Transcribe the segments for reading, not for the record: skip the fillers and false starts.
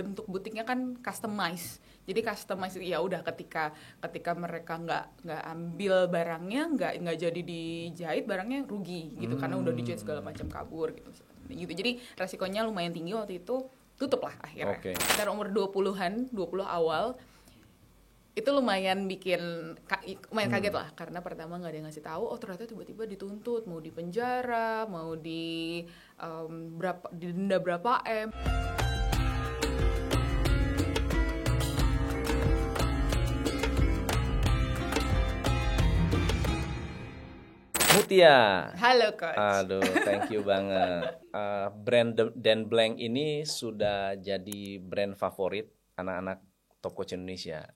bentuk butiknya kan customize. Jadi customize ya udah ketika mereka nggak ambil barangnya, nggak jadi dijahit, barangnya rugi gitu karena udah dijahit segala macam kabur gitu. Jadi resikonya lumayan tinggi waktu itu, tutup lah akhirnya. Sekitar umur 20 awal itu lumayan kaget lah, karena pertama nggak ada yang ngasih tahu, ternyata tiba-tiba dituntut, mau di penjara, mau didenda berapa M. Mutia. Halo Coach. Aduh, thank you banget. Brand Dan Blank ini sudah jadi brand favorit anak-anak top coach Indonesia.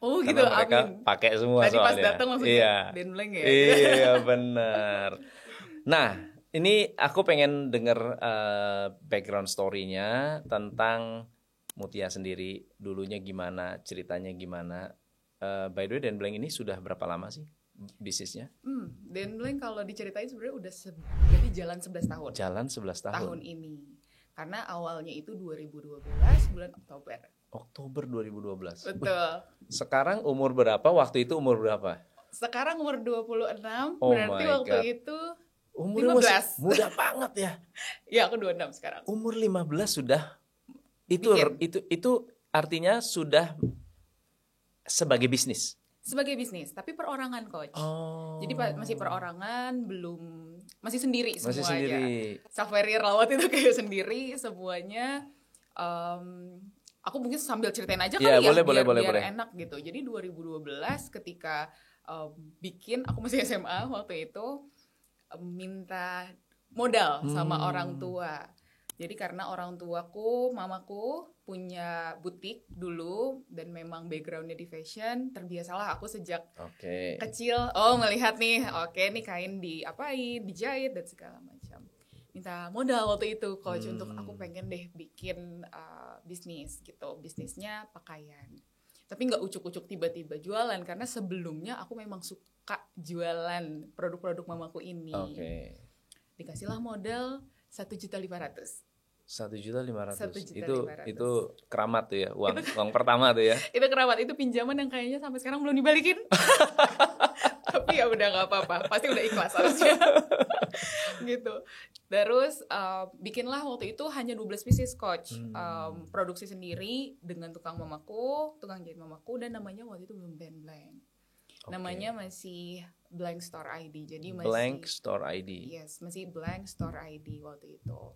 Oh karena gitu, mereka amin. pakai semua tadi soalnya. Tadi pas datang langsung Dan Blank ya? Iya, benar. Nah, ini aku pengen denger background story-nya tentang Mutia sendiri. Dulunya gimana, ceritanya gimana. By the way, Dan Blank ini sudah berapa lama sih bisnisnya? Dan Blank kalau diceritain sebenarnya udah jadi jalan 11 tahun. Jalan 11 tahun. Tahun ini. Karena awalnya itu 2012 bulan Oktober. Oktober 2012. Betul. Sekarang umur berapa? Waktu itu umur berapa? Sekarang umur 26, oh berarti waktu God. itu umur 15. Muda banget ya. Ya, aku 26 sekarang. Umur 15 sudah itu artinya sudah sebagai bisnis. Sebagai bisnis, tapi perorangan Coach. Oh. Jadi masih perorangan, masih sendiri masih semuanya. Sendiri. Self-career rawat itu kayak sendiri semuanya. Aku mungkin sambil ceritain aja kali biar enak gitu. Jadi 2012 ketika aku masih SMA waktu itu, minta modal sama orang tua. Jadi karena orang tuaku, mamaku punya butik dulu dan memang backgroundnya di fashion, terbiasalah aku sejak kecil melihat nih, nih kain diapain, dijahit dan segala macam. Minta modal waktu itu Coach untuk aku pengen deh bikin bisnis gitu, bisnisnya pakaian. Tapi nggak ucuk-ucuk tiba-tiba jualan, karena sebelumnya aku memang suka jualan produk-produk mamaku ini. Dikasihlah modal 1.500.000. 1.500.000 itu keramat tuh ya, uang pertama tuh ya. Itu keramat, itu pinjaman yang kayaknya sampai sekarang belum dibalikin. Tapi ya udah nggak apa-apa, pasti udah ikhlas harusnya. Gitu. Terus bikinlah waktu itu hanya 12 pieces Coach, produksi sendiri dengan tukang jahit mamaku, dan namanya waktu itu belum Dan Blank. Namanya masih Blank Store ID. Jadi masih Blank Store ID. Yes, masih Blank Store ID waktu itu.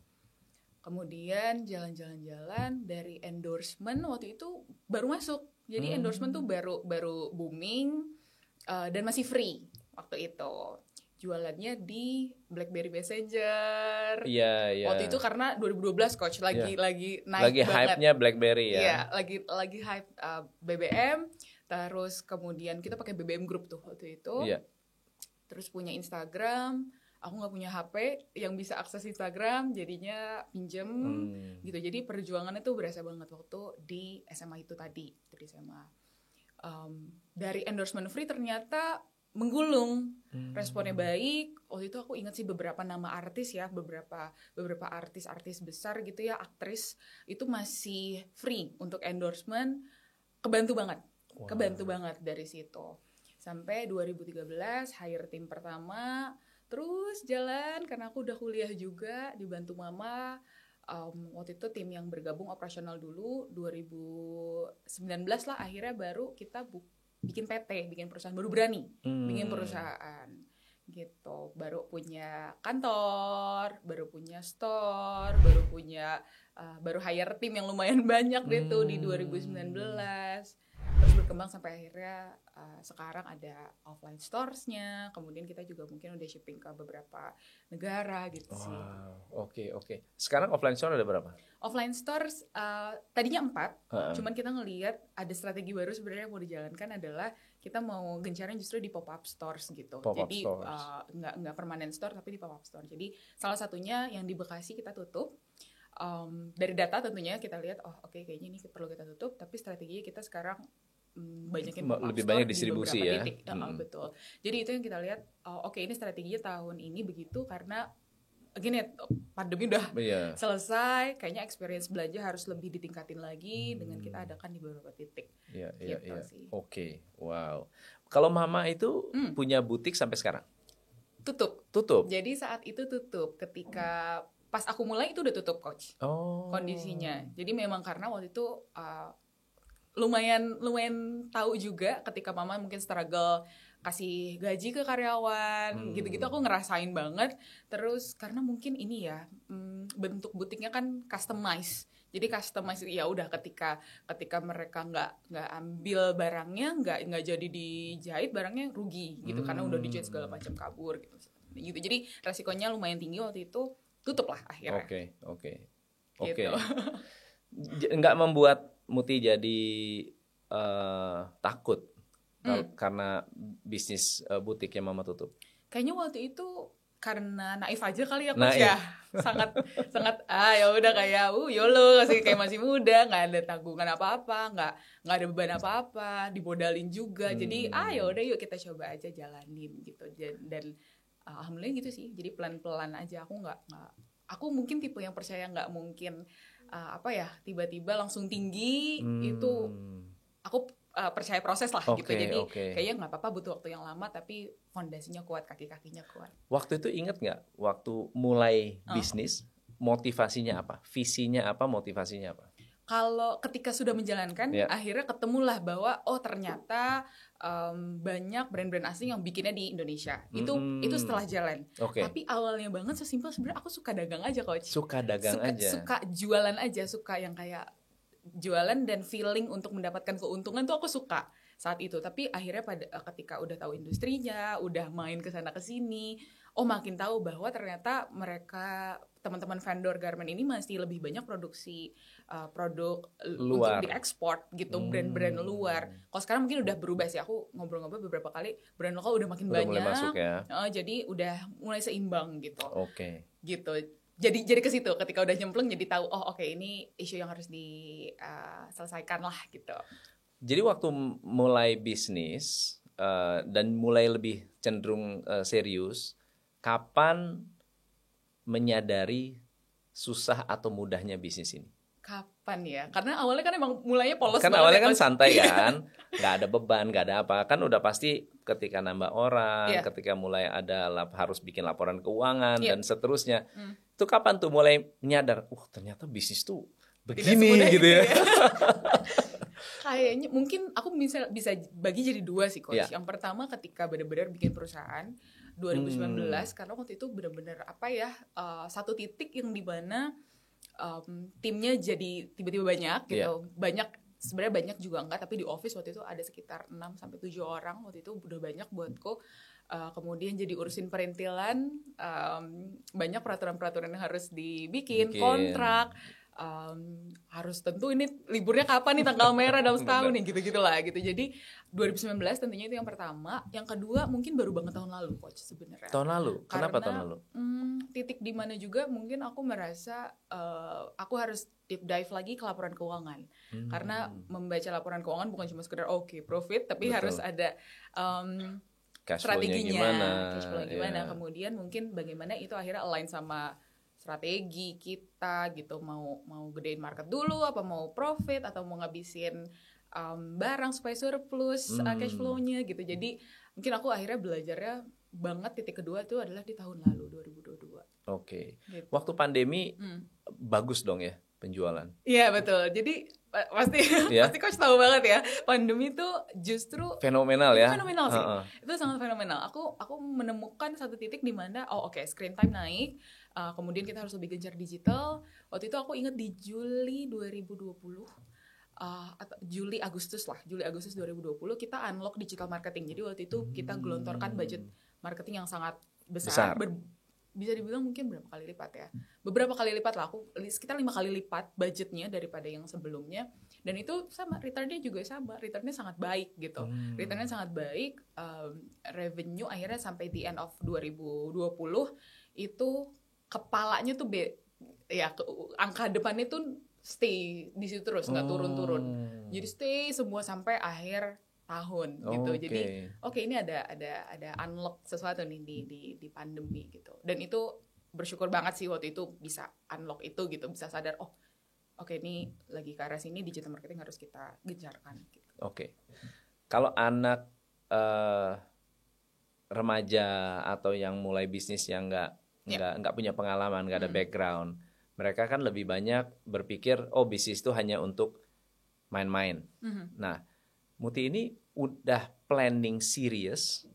Kemudian jalan-jalan dari endorsement waktu itu baru masuk. Jadi endorsement tuh baru booming dan masih free waktu itu. Jualannya di BlackBerry Messenger. Iya. Waktu itu karena 2012 Coach lagi naik lagi banget. Hype-nya BlackBerry ya. Iya, lagi hype BBM. Terus kemudian kita pakai BBM Group tuh waktu itu. Iya. Terus punya Instagram. Aku nggak punya HP yang bisa akses Instagram, jadinya pinjem gitu. Jadi perjuangannya tuh berasa banget waktu di SMA itu tadi, di SMA. Dari endorsement free ternyata menggulung, responnya baik. Waktu itu aku ingat sih beberapa nama artis ya, beberapa artis besar gitu ya, aktris itu masih free untuk endorsement. Kebantu banget dari situ. Sampai 2013 hire tim pertama. Terus jalan, karena aku udah kuliah juga, dibantu mama. Waktu itu tim yang bergabung operasional dulu, 2019 lah akhirnya baru kita bikin PT, bikin perusahaan, baru berani bikin perusahaan gitu. Baru punya kantor, baru punya store, baru hire tim yang lumayan banyak deh tuh di 2019. Terus berkembang sampai akhirnya sekarang ada offline stores-nya, kemudian kita juga mungkin udah shipping ke beberapa negara gitu sih. Oke. Sekarang offline store ada berapa? Offline stores tadinya 4, cuman kita ngelihat ada strategi baru sebenarnya yang mau dijalankan adalah kita mau gencarin justru di pop-up stores gitu. Jadi nggak permanent store tapi di pop-up store. Jadi salah satunya yang di Bekasi kita tutup. Dari data tentunya kita lihat kayaknya ini perlu kita tutup, tapi strateginya kita sekarang lebih banyak distribusi ya. Betul. Jadi itu yang kita lihat, ini strateginya tahun ini begitu karena gini, pandemi udah Iya. selesai, kayaknya experience belanja harus lebih ditingkatin lagi dengan kita adakan di beberapa titik. Iya, Gitu iya. sih. Oke, wow. Kalau Mama itu punya butik sampai sekarang? Tutup. Jadi saat itu tutup. Ketika pas aku mulai itu udah tutup, Coach. Oh. Kondisinya. Jadi memang karena waktu itu lumayan tahu juga ketika Mama mungkin struggle kasih gaji ke karyawan, gitu-gitu aku ngerasain banget. Terus karena mungkin ini ya, bentuk butiknya kan customize. Jadi customize ya udah ketika mereka nggak ambil barangnya, nggak jadi dijahit, barangnya rugi gitu karena udah dijahit segala macam kabur gitu. Jadi resikonya lumayan tinggi waktu itu, tutup lah akhirnya. Oke. Gitu. Nggak membuat Muti jadi takut karena bisnis butiknya Mama tutup? Kayaknya waktu itu karena naif aja kali ya, Coach Naif. ya. Sangat ya udah kayak YOLO, masih muda, nggak ada tanggungan apa-apa, nggak ada beban apa-apa, dimodalin juga. Jadi ya udah yuk kita coba aja jalanin gitu. Dan alhamdulillah gitu sih. Jadi pelan-pelan aja. Aku mungkin tipe yang percaya nggak mungkin tiba-tiba langsung tinggi. Itu aku percaya proses lah gitu. Jadi kayaknya nggak apa-apa, butuh waktu yang lama tapi fondasinya kuat, kaki-kakinya kuat. Waktu itu inget nggak waktu mulai bisnis, motivasinya apa, visinya apa, motivasinya apa? Kalau ketika sudah menjalankan, akhirnya ketemulah bahwa ternyata banyak brand-brand asing yang bikinnya di Indonesia. Itu setelah jalan. Tapi awalnya banget sesimpel sebenarnya aku suka dagang aja, Coach. Suka Jualan aja, suka yang kayak jualan dan feeling untuk mendapatkan keuntungan tuh aku suka saat itu. Tapi akhirnya ketika udah tahu industrinya, udah main ke sana ke sini, makin tahu bahwa ternyata mereka teman-teman vendor garment ini masih lebih banyak produksi produk luar, untuk diekspor gitu, brand-brand luar. Kalau sekarang mungkin udah berubah sih, aku ngobrol-ngobrol beberapa kali, brand lokal udah makin banyak. Mulai masuk ya. Jadi udah mulai seimbang gitu. Gitu. Jadi ke situ ketika udah nyemplung jadi tahu ini isu yang harus diselesaikan lah gitu. Jadi waktu mulai bisnis dan mulai lebih cenderung serius, kapan menyadari susah atau mudahnya bisnis ini? Kapan ya? Karena awalnya kan emang mulainya polos kan awalnya kan santai kan, nggak ada beban, nggak ada apa, kan udah pasti ketika nambah orang, ketika mulai ada harus bikin laporan keuangan dan seterusnya. Itu kapan tuh mulai menyadar, ternyata bisnis tuh begini gitu ya? Kayaknya mungkin aku bisa bagi jadi dua sih, Coach. Yang pertama ketika benar-benar bikin perusahaan 2019, karena waktu itu benar-benar satu titik yang dimana timnya jadi tiba-tiba banyak gitu. Sebenarnya banyak juga enggak, tapi di office waktu itu ada sekitar 6-7 orang waktu itu, udah banyak buatku. Kemudian jadi urusin perintilan, banyak peraturan-peraturan yang harus dibikin, kontrak, harus tentu ini liburnya kapan nih, tanggal merah dalam setahun nih, gitu-gitulah gitu. Jadi 2019 tentunya itu yang pertama. Yang kedua mungkin baru banget tahun lalu, Coach, sebenarnya. Tahun lalu? Kenapa tahun lalu? Titik di mana juga mungkin aku merasa aku harus deep dive lagi ke laporan keuangan. Karena membaca laporan keuangan bukan cuma sekedar profit, tapi harus ada strateginya, cash flow gimana. Kemudian mungkin bagaimana itu akhirnya align sama strategi kita gitu, mau gedein market dulu, apa mau profit, atau mau ngabisin barang supaya surplus cash flow-nya gitu. Jadi mungkin aku akhirnya belajarnya banget titik kedua itu adalah di tahun lalu 2022. Gitu. Waktu pandemi bagus dong ya penjualan. Iya betul. Jadi pasti Coach tahu banget ya, pandemi itu justru fenomenal ya. Fenomenal sih. Itu sangat fenomenal. Aku menemukan satu titik di mana screen time naik. Kemudian kita harus lebih gencar digital. Waktu itu aku ingat di Juli 2020 atau Juli Agustus 2020 kita unlock digital marketing. Jadi waktu itu kita gelontorkan budget marketing yang sangat besar. Bisa dibilang mungkin berapa kali lipat ya, beberapa kali lipat lah, sekitar 5 kali lipat budgetnya daripada yang sebelumnya. Dan itu sama, returnnya sangat baik gitu. Returnnya sangat baik. Revenue akhirnya sampai di end of 2020 itu kepalanya tuh angka depannya tuh stay di situ terus, nggak turun-turun. Jadi stay semua sampai akhir tahun gitu. Jadi ini ada unlock sesuatu nih di pandemi gitu. Dan itu bersyukur banget sih waktu itu bisa unlock itu gitu, bisa sadar oke, ini lagi ke arah sini, digital marketing harus kita gencarkan gitu. Oke. Kalau anak remaja atau yang mulai bisnis yang nggak punya pengalaman, nggak ada background, mereka kan lebih banyak berpikir bisnis itu hanya untuk main-main. Nah, Muti ini udah planning serius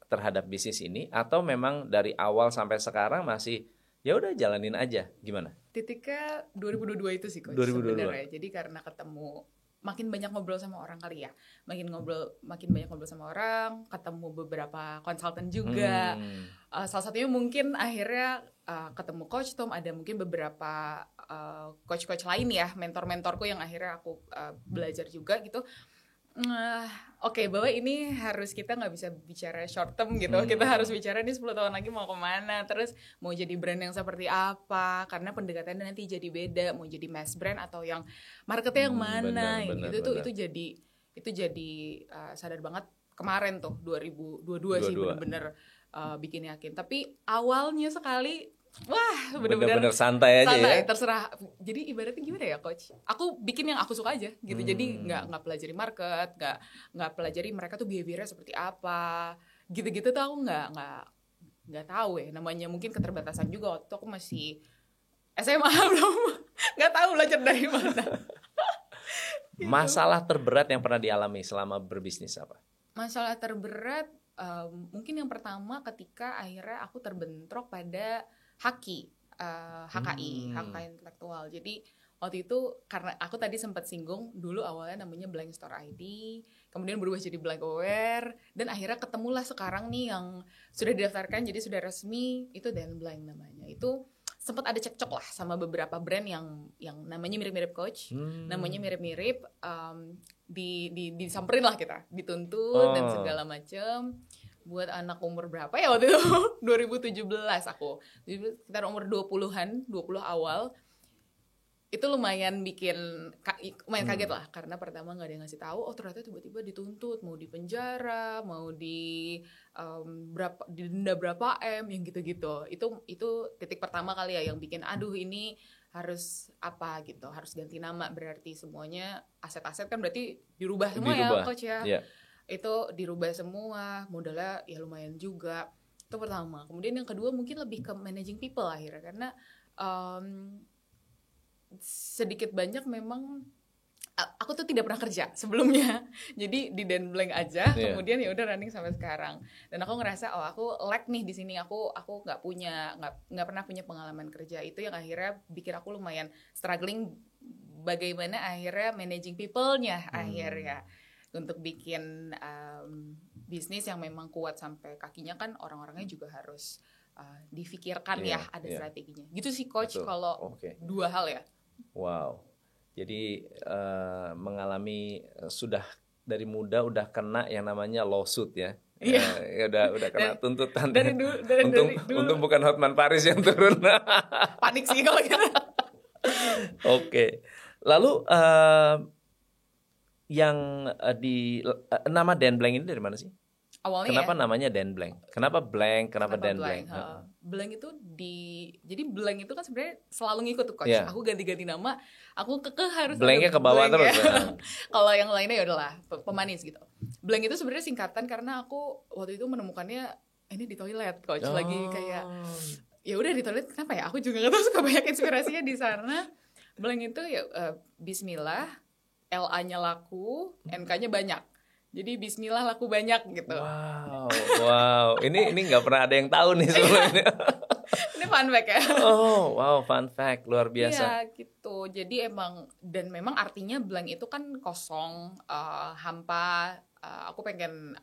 terhadap bisnis ini atau memang dari awal sampai sekarang masih ya udah jalanin aja, gimana? Titiknya 2022 itu sih Coach 2022. sebenarnya. Jadi karena ketemu, makin banyak ngobrol sama orang kali ya. Makin banyak ngobrol sama orang, ketemu beberapa konsultan juga. Salah satunya mungkin akhirnya ketemu Coach Tom, ada mungkin beberapa coach-coach lain ya, mentor-mentorku yang akhirnya aku belajar juga gitu. Oke, bahwa ini kita nggak bisa bicara short term gitu. Kita harus bicara nih 10 tahun lagi mau kemana, terus mau jadi brand yang seperti apa, karena pendekatannya nanti jadi beda, mau jadi mass brand atau yang marketnya yang mana. Itu jadi sadar banget kemarin tuh 2022 sih bener-bener bikin yakin. Tapi awalnya sekali bener-bener santai aja ya. Terserah. Jadi ibaratnya gimana ya Coach? Aku bikin yang aku suka aja gitu. Jadi nggak pelajari market, nggak pelajari mereka tuh behaviornya seperti apa. Gitu-gitu tuh aku nggak tahu ya. Namanya mungkin keterbatasan juga. Waktu aku masih SMA belum nggak tahu belajar dari mana. Gitu. Masalah terberat yang pernah dialami selama berbisnis apa? Masalah terberat mungkin yang pertama ketika akhirnya aku terbentrok pada HKI intelektual. Jadi waktu itu karena aku tadi sempat singgung dulu awalnya namanya Blank Store ID, kemudian berubah jadi Blank Aware, dan akhirnya ketemulah sekarang nih yang sudah didaftarkan jadi sudah resmi itu Dan Blank namanya. Itu sempat ada cekcok lah sama beberapa brand yang namanya mirip-mirip Coach, namanya mirip-mirip, disamperin lah kita, dituntut dan segala macam. Buat anak umur berapa ya waktu itu? 2017 aku. Sekitar umur 20 awal. Itu lumayan kaget lah. Karena pertama gak ada yang ngasih tahu. Ternyata tiba-tiba dituntut. Mau di penjara, mau didenda berapa M, yang gitu-gitu. Itu titik pertama kali ya yang bikin, aduh ini harus apa gitu. Harus ganti nama, berarti semuanya aset-aset kan berarti dirubah semua ya Coach ya. Yeah. Itu dirubah semua, modalnya ya lumayan juga. Itu pertama. Kemudian yang kedua mungkin lebih ke managing people akhirnya, karena sedikit banyak memang aku tuh tidak pernah kerja sebelumnya. Jadi di Dan Blank aja, kemudian ya udah running sampai sekarang. Dan aku ngerasa aku lag nih di sini, aku nggak pernah punya pengalaman kerja. Itu yang akhirnya bikin aku lumayan struggling bagaimana akhirnya managing people-nya akhirnya. Untuk bikin bisnis yang memang kuat sampai kakinya kan orang-orangnya juga harus difikirkan ada strateginya. Gitu sih Coach kalau dua hal ya. Wow. Jadi mengalami sudah dari muda udah kena yang namanya lawsuit ya. Udah kena tuntutan. Dari dulu. Untung bukan Hotman Paris yang turun. Panik sih kalau gitu. Oke. Lalu yang nama Dan Blank ini dari mana sih? Awalnya kenapa namanya Dan Blank? Kenapa Blank? Kenapa Dan Blank? Blank itu jadi Blank itu kan sebenarnya selalu ngikut tuh Coach. Yeah. Aku ganti-ganti nama, aku harus Blanknya ke bawah terus. Ya. Kalau yang lainnya ya udahlah pemanis gitu. Blank itu sebenarnya singkatan karena aku waktu itu menemukannya ini di toilet Coach, lagi kayak ya udah di toilet, kenapa ya? Aku juga nggak tahu, suka banyak inspirasinya di sana. Blank itu ya Bismillah, LA-nya laku, NK-nya banyak. Jadi Bismillah laku banyak gitu. Wow. Ini nggak pernah ada yang tahu nih sebelumnya. Ini fun fact ya. Oh, wow, fun fact, luar biasa. Iya gitu. Jadi memang artinya blank itu kan kosong, hampa. Aku pengen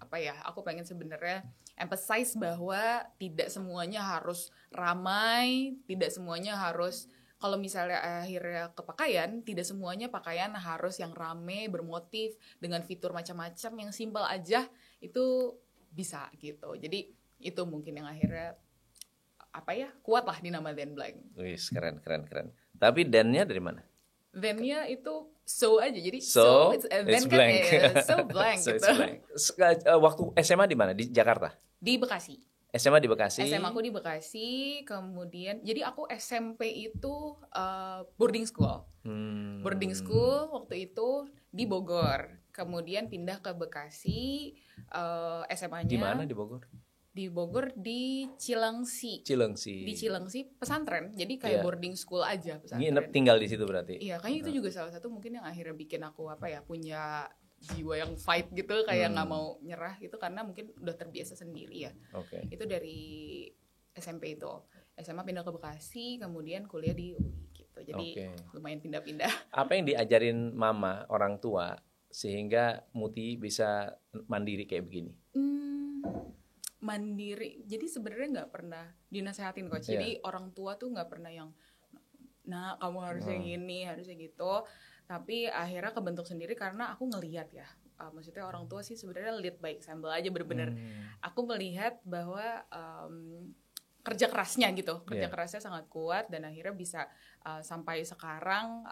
sebenarnya emphasize bahwa tidak semuanya harus ramai, tidak semuanya harus. Kalau misalnya akhirnya ke pakaian, tidak semuanya pakaian harus yang rame, bermotif, dengan fitur macam-macam, yang simpel aja itu bisa gitu. Jadi itu mungkin yang akhirnya kuat lah di nama Dan Blank. Wis, keren. Tapi Dan-nya dari mana? Dan-nya itu so aja, jadi it's blank. So blank so gitu. Blank. Waktu SMA di mana? Di Jakarta? Di Bekasi. SMA di Bekasi. SMA aku di Bekasi, kemudian jadi aku SMP itu boarding school. Boarding school waktu itu di Bogor. Kemudian pindah ke Bekasi, SMA-nya. Di mana di Bogor? Di Bogor di Cilengsi. Di Cilengsi pesantren. Jadi kayak boarding school aja pesantren. Nginep tinggal di situ berarti. Iya, kayaknya itu juga salah satu mungkin yang akhirnya bikin aku punya jiwa yang fight gitu, kayak nggak mau nyerah gitu karena mungkin udah terbiasa sendiri ya. Itu dari SMP itu. SMA pindah ke Bekasi, kemudian kuliah di UI gitu. Jadi lumayan pindah-pindah. Apa yang diajarin mama, orang tua sehingga Muti bisa mandiri kayak begini? Mandiri. Jadi sebenarnya nggak pernah dinasehatin coach. Jadi orang tua tuh nggak pernah yang, nah kamu harusnya gini, harusnya gitu. Tapi akhirnya kebentuk sendiri karena aku ngelihat ya. Maksudnya orang tua sih sebenarnya lead by example aja bener-bener. Aku melihat bahwa kerja kerasnya gitu, kerja kerasnya sangat kuat dan akhirnya bisa sampai sekarang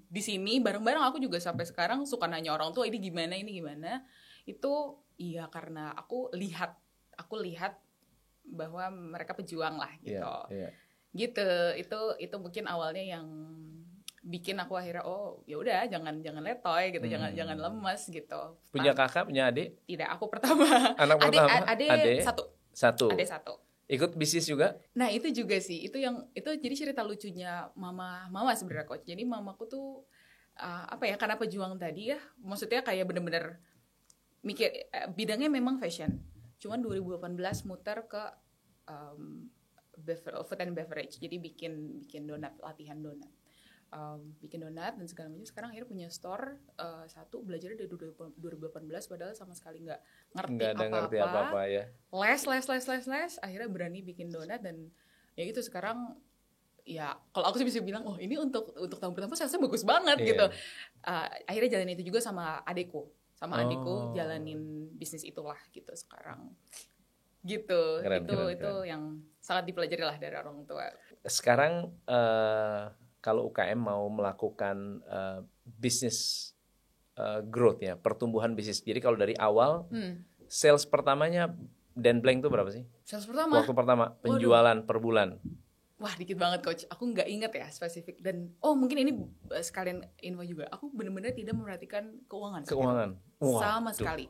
di sini bareng-bareng. Aku juga sampai sekarang suka nanya orang tua ini gimana. Itu iya karena aku lihat bahwa mereka pejuang lah gitu. Gitu. Itu mungkin awalnya yang bikin aku akhirnya ya udah jangan letoy gitu, jangan lemes gitu. Punya kakak, punya adik? Tidak, aku pertama. Anak pertama? Adik satu. Adik satu. Ikut bisnis juga? Nah, itu juga sih. Itu jadi cerita lucunya mama sebenarnya coach. Jadi mamaku tuh karena pejuang tadi ya, maksudnya kayak bener-bener mikir bidangnya memang fashion. Cuman 2018 muter ke food and beverage. Jadi bikin donat, latihan donat. Bikin donat dan segala macam. Sekarang akhirnya punya store satu, belajarnya dari 2018 padahal sama sekali nggak ngerti apa-apa ya. Les, akhirnya berani bikin donat dan ya gitu sekarang ya kalau aku sih bisa bilang ini untuk tahun pertama saya bagus banget gitu. Akhirnya jalanin itu juga sama adikku. Adikku jalanin bisnis itulah gitu sekarang. Gitu. Itu yang sangat dipelajari lah dari orang tua. Sekarang kalau UKM mau melakukan bisnis growth ya, pertumbuhan bisnis. Jadi kalau dari awal sales pertamanya Dan Blank itu berapa sih? Sales pertama? Waktu pertama penjualan per bulan. Wah, dikit banget coach. Aku nggak inget ya spesifik dan mungkin ini sekalian info juga. Aku benar-benar tidak memperhatikan keuangan. Sama sekali.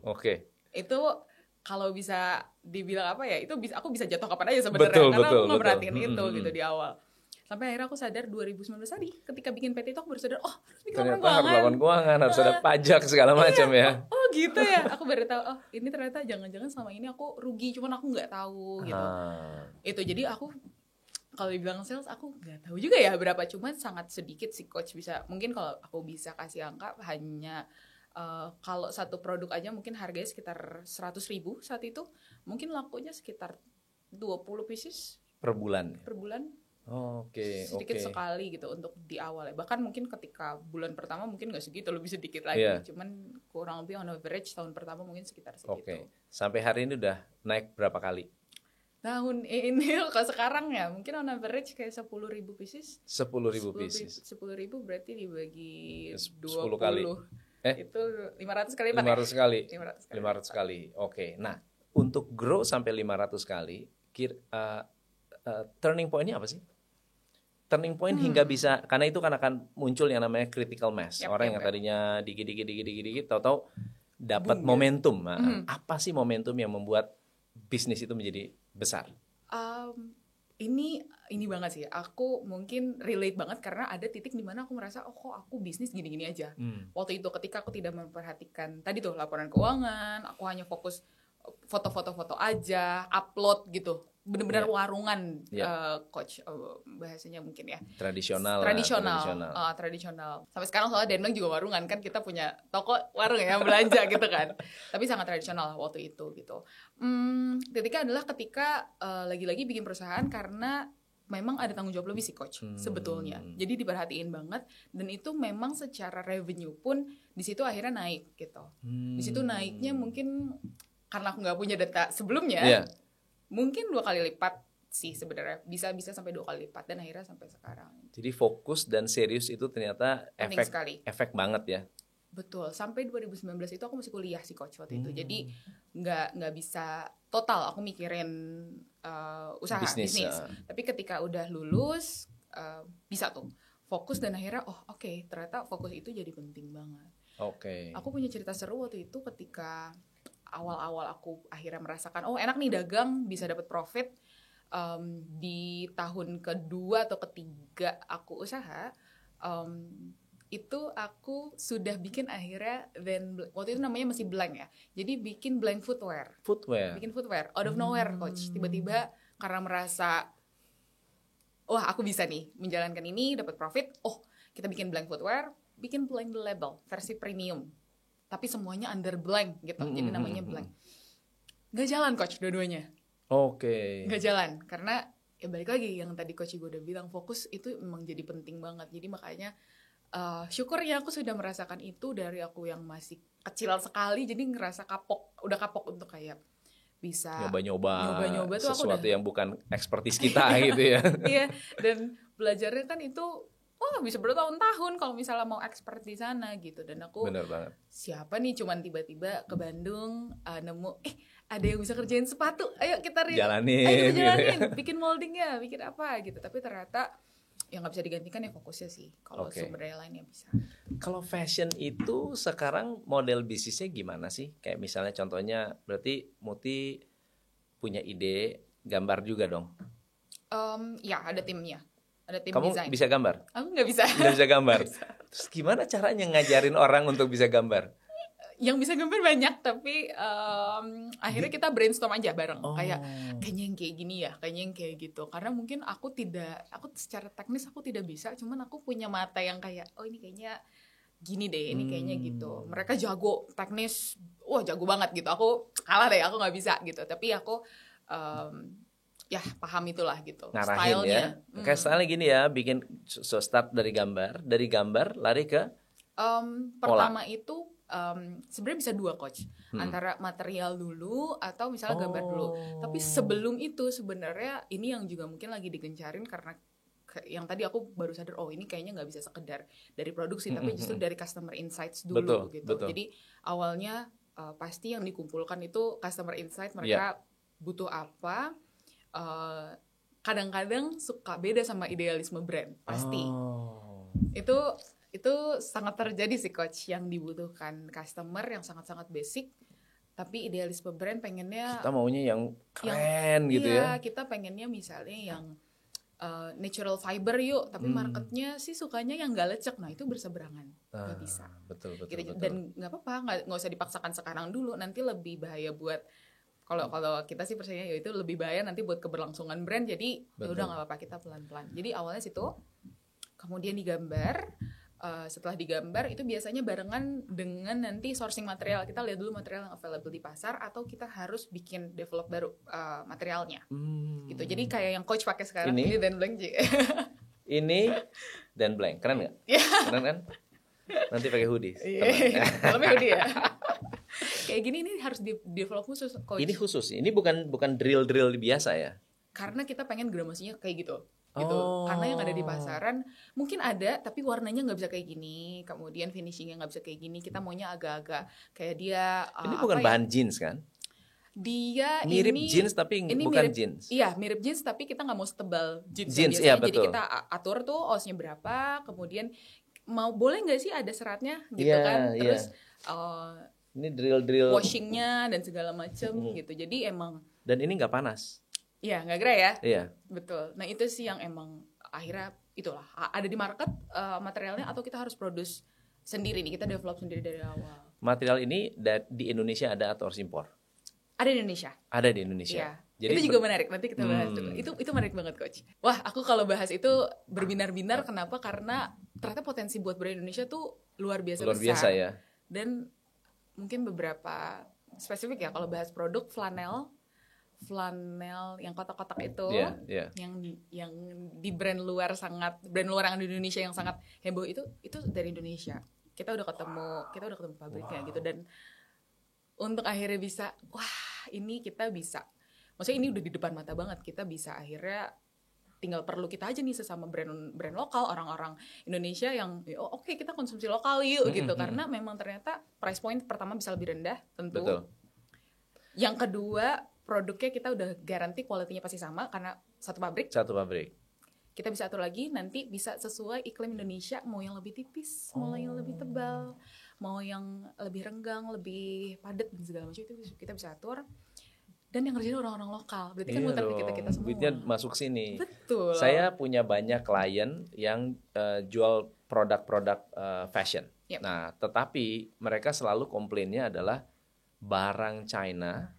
Itu kalau bisa dibilang itu aku bisa jatuh kapan aja sebenarnya karena aku nggak perhatiin itu gitu di awal. Sampai akhirnya aku sadar 2019 tadi ketika bikin PT itu aku baru sadar harus bikin laporan keuangan, harus ada pajak segala macam ya. Gitu ya. Aku baru tahu ini ternyata jangan-jangan selama ini aku rugi cuman aku nggak tahu gitu. Itu jadi aku kalau dibilang sales aku nggak tahu juga ya berapa, cuman sangat sedikit sih coach bisa. Mungkin kalau aku bisa kasih angka hanya kalau satu produk aja mungkin harganya sekitar 100.000 saat itu, mungkin lakunya sekitar 20 pieces per bulan. Sedikit sekali gitu untuk di awal ya. Bahkan mungkin ketika bulan pertama mungkin nggak segitu, lebih sedikit lagi. Cuman kurang lebih on average tahun pertama mungkin sekitar segitu. Sampai hari ini udah naik berapa kali? Tahun ini kalau sekarang ya mungkin on average kayak 10.000 pieces. 10.000 pieces. 10.000 berarti dibagi 10 kali. Itu 500 kali Pak. 500 kali. Oke. Nah, untuk grow sampai 500 kali, turning point-nya apa sih? Turning point hingga bisa, karena itu kan akan muncul yang namanya critical mass. Orang yang tadinya dikit, tahu-tahu dapat momentum. Nah, apa sih momentum yang membuat bisnis itu menjadi besar? Ini banget sih. Aku mungkin relate banget karena ada titik di mana aku merasa kok aku bisnis gini-gini aja. Waktu itu ketika aku tidak memperhatikan tadi tuh laporan keuangan, aku hanya fokus foto-foto aja, upload gitu. Benar-benar warungan coach bahasanya mungkin ya. Tradisional. Sampai sekarang soalnya Denmark juga warungan kan, kita punya toko warung ya belanja gitu kan. Tapi sangat tradisional waktu itu gitu. Ketika lagi-lagi bikin perusahaan karena memang ada tanggung jawab lebih sih coach sebetulnya. Jadi diperhatiin banget dan itu memang secara revenue pun di situ akhirnya naik gitu. Di situ naiknya mungkin karena aku nggak punya data sebelumnya. Mungkin 2 kali lipat sih sebenarnya, bisa sampai 2 kali lipat dan akhirnya sampai sekarang. Jadi fokus dan serius itu ternyata efek banget ya. Betul, sampai 2019 itu aku masih kuliah sih coach waktu itu. Jadi nggak bisa total aku mikirin usaha bisnis. Tapi ketika udah lulus bisa tuh fokus, dan akhirnya oke, ternyata fokus itu jadi penting banget. Aku punya cerita seru waktu itu ketika awal-awal aku akhirnya merasakan enak nih dagang, bisa dapat profit. Di tahun kedua atau ketiga aku usaha, itu aku sudah bikin akhirnya waktu itu namanya masih blank ya, jadi bikin blank footwear out of nowhere coach. Tiba-tiba karena merasa wah aku bisa nih menjalankan ini, dapat profit, kita bikin blank footwear, bikin blank label versi premium tapi semuanya under blank gitu. Jadi namanya blank. Gak jalan coach dua-duanya. Gak jalan karena ya balik lagi yang tadi coach gue udah bilang, fokus itu memang jadi penting banget. Jadi makanya syukurnya aku sudah merasakan itu dari aku yang masih kecil sekali, jadi ngerasa udah kapok untuk kayak bisa nyoba-nyoba tuh sesuatu yang bukan ekspertis kita gitu ya. Iya, dan belajarnya kan itu bisa bertahun-tahun kalau misalnya mau expert di sana gitu. Dan aku bener banget, siapa nih cuman tiba-tiba ke Bandung nemu ada yang bisa kerjain sepatu, ayo kita jalanin, bikin moldingnya, bikin apa gitu. Tapi ternyata yang nggak bisa digantikan ya fokusnya sih. Kalau sumber daya lainnya bisa. Kalau fashion itu sekarang model bisnisnya gimana sih? Kayak misalnya contohnya, berarti Muti punya ide gambar juga dong? Ya ada timnya, ada tim kamu desain. Bisa gambar? Aku nggak bisa. Nggak bisa gambar. Terus gimana caranya ngajarin orang untuk bisa gambar? Yang bisa gambar banyak, tapi akhirnya kita brainstorm aja bareng. Kayaknya yang kayak gini ya, kayaknya yang kayak gitu. Karena mungkin aku secara teknis aku tidak bisa, cuman aku punya mata yang kayak ini kayaknya gini deh, ini kayaknya gitu. Mereka jago teknis, jago banget gitu. Aku kalah deh, aku nggak bisa gitu. Tapi aku ya paham itulah gitu. Ngarahin ya. Kayak style gini ya, bikin start dari gambar lari ke pertama itu sebenarnya bisa dua coach, antara material dulu atau misalnya gambar dulu. Tapi sebelum itu sebenarnya ini yang juga mungkin lagi digencarin, karena yang tadi aku baru sadar ini kayaknya nggak bisa sekedar dari produksi, tapi justru dari customer insights dulu gitu. Jadi awalnya pasti yang dikumpulkan itu customer insight, mereka butuh apa. Kadang-kadang suka beda sama idealisme brand, pasti. Itu sangat terjadi sih coach, yang dibutuhkan customer yang sangat-sangat basic, tapi idealisme brand pengennya kita maunya yang keren gitu ya. Kita pengennya misalnya yang natural fiber yuk, tapi marketnya sih sukanya yang gak lecek. Nah itu berseberangan, gak bisa. Betul. Dan gak apa-apa, gak usah dipaksakan sekarang dulu, nanti lebih bahaya buat kalau kita sih percaya itu lebih bahaya nanti buat keberlangsungan brand. Jadi udah gak apa-apa, kita pelan-pelan. Jadi awalnya situ, kemudian digambar. Setelah digambar itu biasanya barengan dengan nanti sourcing material. Kita lihat dulu material yang available di pasar, atau kita harus bikin develop baru materialnya gitu. Jadi kayak yang coach pakai sekarang ini Dan Blank. Ini Dan Blank, keren nggak? Keren kan? Nanti pakai hoodie. Dalamnya hoodie ya. Kayak gini ini harus di develop khusus coach. Ini khusus, ini bukan drill biasa ya? Karena kita pengen gramasinya kayak gitu. Karena yang ada di pasaran mungkin ada, tapi warnanya nggak bisa kayak gini, kemudian finishingnya nggak bisa kayak gini. Kita maunya agak-agak kayak dia. Ini bukan bahan jeans kan? Dia mirip jeans tapi bukan jeans. Iya, mirip jeans tapi kita nggak mau setebal jeans biasanya. Iya, betul. Jadi kita atur tuh osnya berapa, kemudian boleh nggak sih ada seratnya gitu kan? Terus ini drill washingnya dan segala macem gitu. Jadi emang. Dan ini nggak panas. Iya, nggak gerai ya? Iya. Betul. Nah itu sih yang emang akhirnya itulah ada di market materialnya, atau kita harus produce sendiri nih, kita develop sendiri dari awal. Material ini di Indonesia ada atau harus impor? Ada di Indonesia. Ada di Indonesia. Iya. Jadi itu juga menarik, nanti kita bahas juga. Itu menarik banget coach. Wah, aku kalau bahas itu berbinar-binar. Kenapa? Karena ternyata potensi buat brand Indonesia tuh luar biasa besar. Luar biasa ya. Dan mungkin beberapa spesifik ya, kalau bahas produk flanel yang kotak-kotak itu, yang di brand luar yang di Indonesia yang sangat heboh itu dari Indonesia. Kita udah ketemu pabriknya gitu. Dan untuk akhirnya bisa, wah ini kita bisa, maksudnya ini udah di depan mata banget, kita bisa akhirnya tinggal perlu kita aja nih sesama brand lokal, orang-orang Indonesia yang oke, kita konsumsi lokal yuk gitu, karena memang ternyata price point pertama bisa lebih rendah tentu. Betul. Yang kedua, produknya kita udah garanti kualitinya pasti sama karena satu pabrik. Kita bisa atur lagi nanti bisa sesuai iklim Indonesia, mau yang lebih tipis, mau yang lebih tebal, mau yang lebih renggang, lebih padat dan segala macam itu kita bisa atur. Dan yang kerjain orang-orang lokal, berarti kan muter ke kita semua. Duitnya masuk sini. Betul. Saya punya banyak klien yang jual produk-produk fashion. Yep. Nah, tetapi mereka selalu komplainnya adalah barang China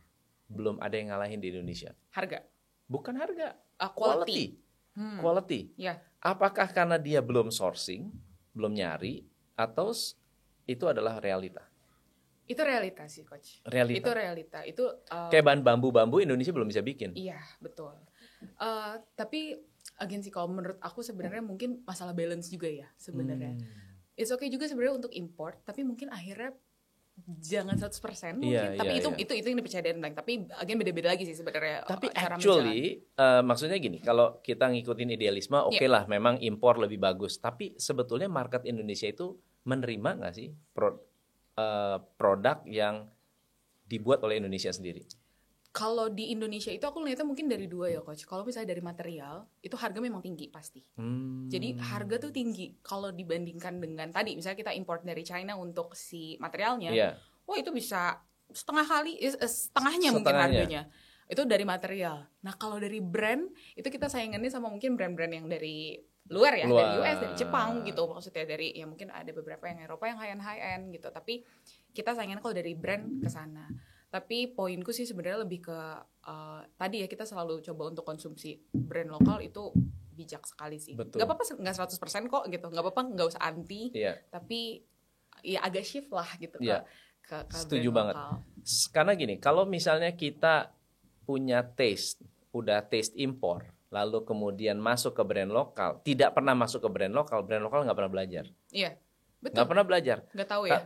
belum ada yang ngalahin di Indonesia. Harga? Bukan harga, quality. Quality. Yeah. Apakah karena dia belum sourcing, belum nyari, atau itu adalah realita? Itu realita sih, Coach. Realita. Itu realita. Itu kayak bahan bambu Indonesia belum bisa bikin. Iya, betul. Tapi again sih kalau menurut aku sebenarnya mungkin masalah balance juga ya sebenarnya. It's okay juga sebenarnya untuk import, tapi mungkin akhirnya jangan 100% mungkin. Tapi itu yang dipercaya dan blank. Tapi again beda-beda lagi sih sebenarnya. Tapi actually maksudnya gini, kalau kita ngikutin idealisme, oke lah, memang impor lebih bagus. Tapi sebetulnya market Indonesia itu menerima nggak sih produk yang dibuat oleh Indonesia sendiri? Kalau di Indonesia itu aku lihatnya mungkin dari dua ya, Coach. Kalau misalnya dari material, itu harga memang tinggi pasti. Jadi harga tuh tinggi. Kalau dibandingkan dengan tadi, misalnya kita import dari China untuk si materialnya, wah itu bisa setengahnya mungkin harganya. Itu dari material. Nah kalau dari brand, itu kita saingannya sama mungkin brand-brand yang dari luar ya, dari US, dari Jepang gitu. Maksudnya dari, ya mungkin ada beberapa yang Eropa yang high-end gitu. Tapi kita saingannya kalau dari brand ke sana. Tapi poinku sih sebenarnya lebih ke tadi ya, kita selalu coba untuk konsumsi brand lokal itu bijak sekali sih. Betul. Gak apa-apa, gak 100% kok gitu. Gak apa-apa, gak usah anti. Tapi ya agak shift lah gitu ke setuju brand banget. lokal. Karena gini, kalau misalnya kita punya udah taste impor, lalu kemudian masuk ke brand lokal, tidak pernah masuk ke brand lokal nggak pernah belajar. Iya. Betul. Nggak pernah belajar. Nggak tahu ya.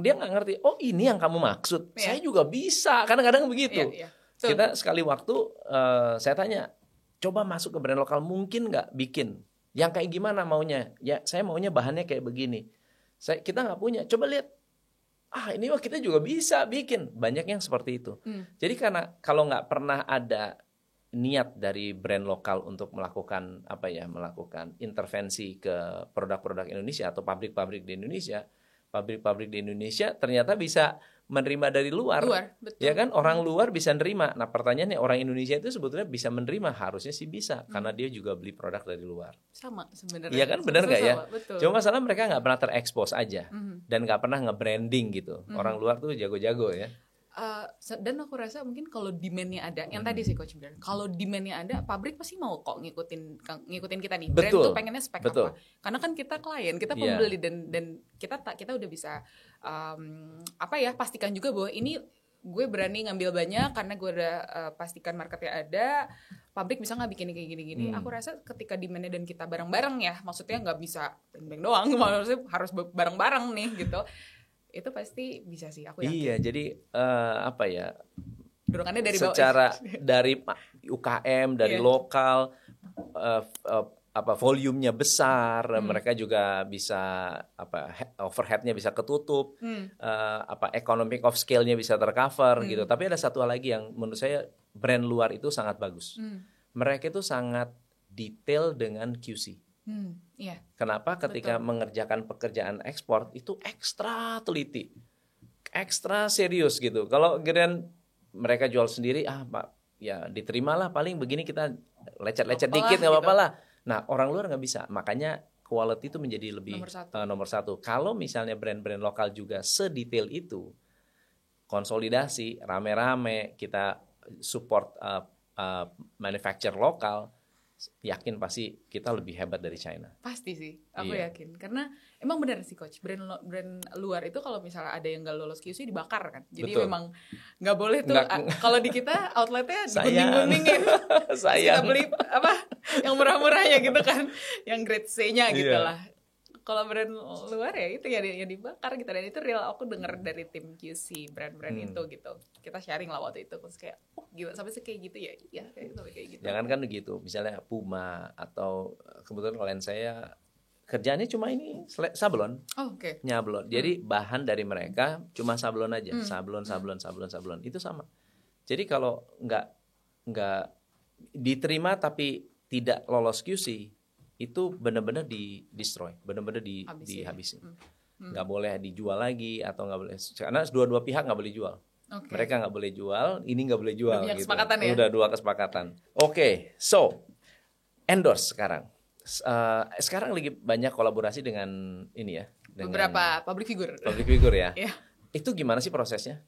Dia nggak ngerti. Oh ini yang kamu maksud. Saya juga bisa. Kadang-kadang begitu. Kita sekali waktu saya tanya, coba masuk ke brand lokal, mungkin nggak bikin? Yang kayak gimana maunya? Ya saya maunya bahannya kayak begini. Kita nggak punya. Coba lihat. Ini kita juga bisa bikin. Banyak yang seperti itu. Jadi karena kalau nggak pernah ada niat dari brand lokal untuk melakukan intervensi ke produk-produk Indonesia atau pabrik-pabrik di Indonesia ternyata bisa menerima dari luar betul. Ya kan, orang luar bisa nerima. Nah pertanyaannya, orang Indonesia itu sebetulnya bisa menerima? Harusnya sih bisa, karena dia juga beli produk dari luar. Sama sebenarnya. Iya kan, benar nggak ya? Betul. Cuma masalah mereka nggak pernah terekspos aja dan nggak pernah nge-branding gitu. Orang luar tuh jago-jago ya. Dan aku rasa mungkin kalau demand-nya ada, yang tadi sih Coach bilang, kalau demand-nya ada, pabrik pasti mau kok ngikutin kita nih. Brand tuh pengennya spek apa? Karena kan kita klien, kita pembeli dan kita udah bisa pastikan juga bahwa ini gue berani ngambil banyak karena gue udah pastikan marketnya ada. Pabrik bisa nggak bikin kayak gini-gini. Aku rasa ketika demand-nya dan kita bareng-bareng ya, maksudnya nggak bisa beng-beng doang, maksudnya harus bareng-bareng nih gitu. Itu pasti bisa sih, aku yakin. Iya, jadi dorongannya dari secara dari UKM, dari lokal, volumenya besar, mereka juga bisa overhead-nya bisa ketutup, economic of scale-nya bisa tercover gitu. Tapi ada satu hal lagi yang menurut saya brand luar itu sangat bagus. Mereka itu sangat detail dengan QC. Kenapa? Ketika mengerjakan pekerjaan ekspor itu ekstra teliti, ekstra serius gitu. Kalau kalian mereka jual sendiri, Pak, ya diterimalah, paling begini kita lecet-lecet dikit nggak apa-apa lah. Nah orang luar nggak bisa, makanya quality itu menjadi lebih nomor satu. Kalau misalnya brand-brand lokal juga sedetail itu, konsolidasi rame-rame, kita support manufacturer lokal, yakin pasti kita lebih hebat dari China. Pasti sih, aku yakin. Karena emang benar sih Coach, brand luar itu kalau misalnya ada yang nggak lolos QC dibakar kan. Jadi memang nggak boleh tuh. Kalau di kita outletnya diguning-guningin. Kita beli yang murah-murahnya gitu kan, yang grade C-nya gitu lah. Kalau brand luar ya itu ya yang dibakar gitu, dan itu real aku denger dari tim QC brand-brand itu gitu. Kita sharing lah waktu itu, terus kayak oh gila sampai kayak gitu ya. Iya kayak sampai kayak gitu. Jangan kan begitu, misalnya Puma atau kebetulan klien saya kerjanya cuma ini sablon. Oh, oke. Nyablon. Jadi bahan dari mereka cuma sablon aja, sablon. Itu sama. Jadi kalau nggak diterima tapi tidak lolos QC, itu benar-benar di-destroy, benar-benar dihabisin. Nggak boleh dijual lagi atau nggak boleh, karena dua-dua pihak nggak boleh jual. Okay. Mereka nggak boleh jual, ini nggak boleh jual. Udah gitu. Kesepakatan ya? Udah 2 kesepakatan. Oke, so endorse sekarang. Sekarang lagi banyak kolaborasi dengan ini ya. Dengan beberapa public figure. Public figure ya. Yeah. Itu gimana sih prosesnya?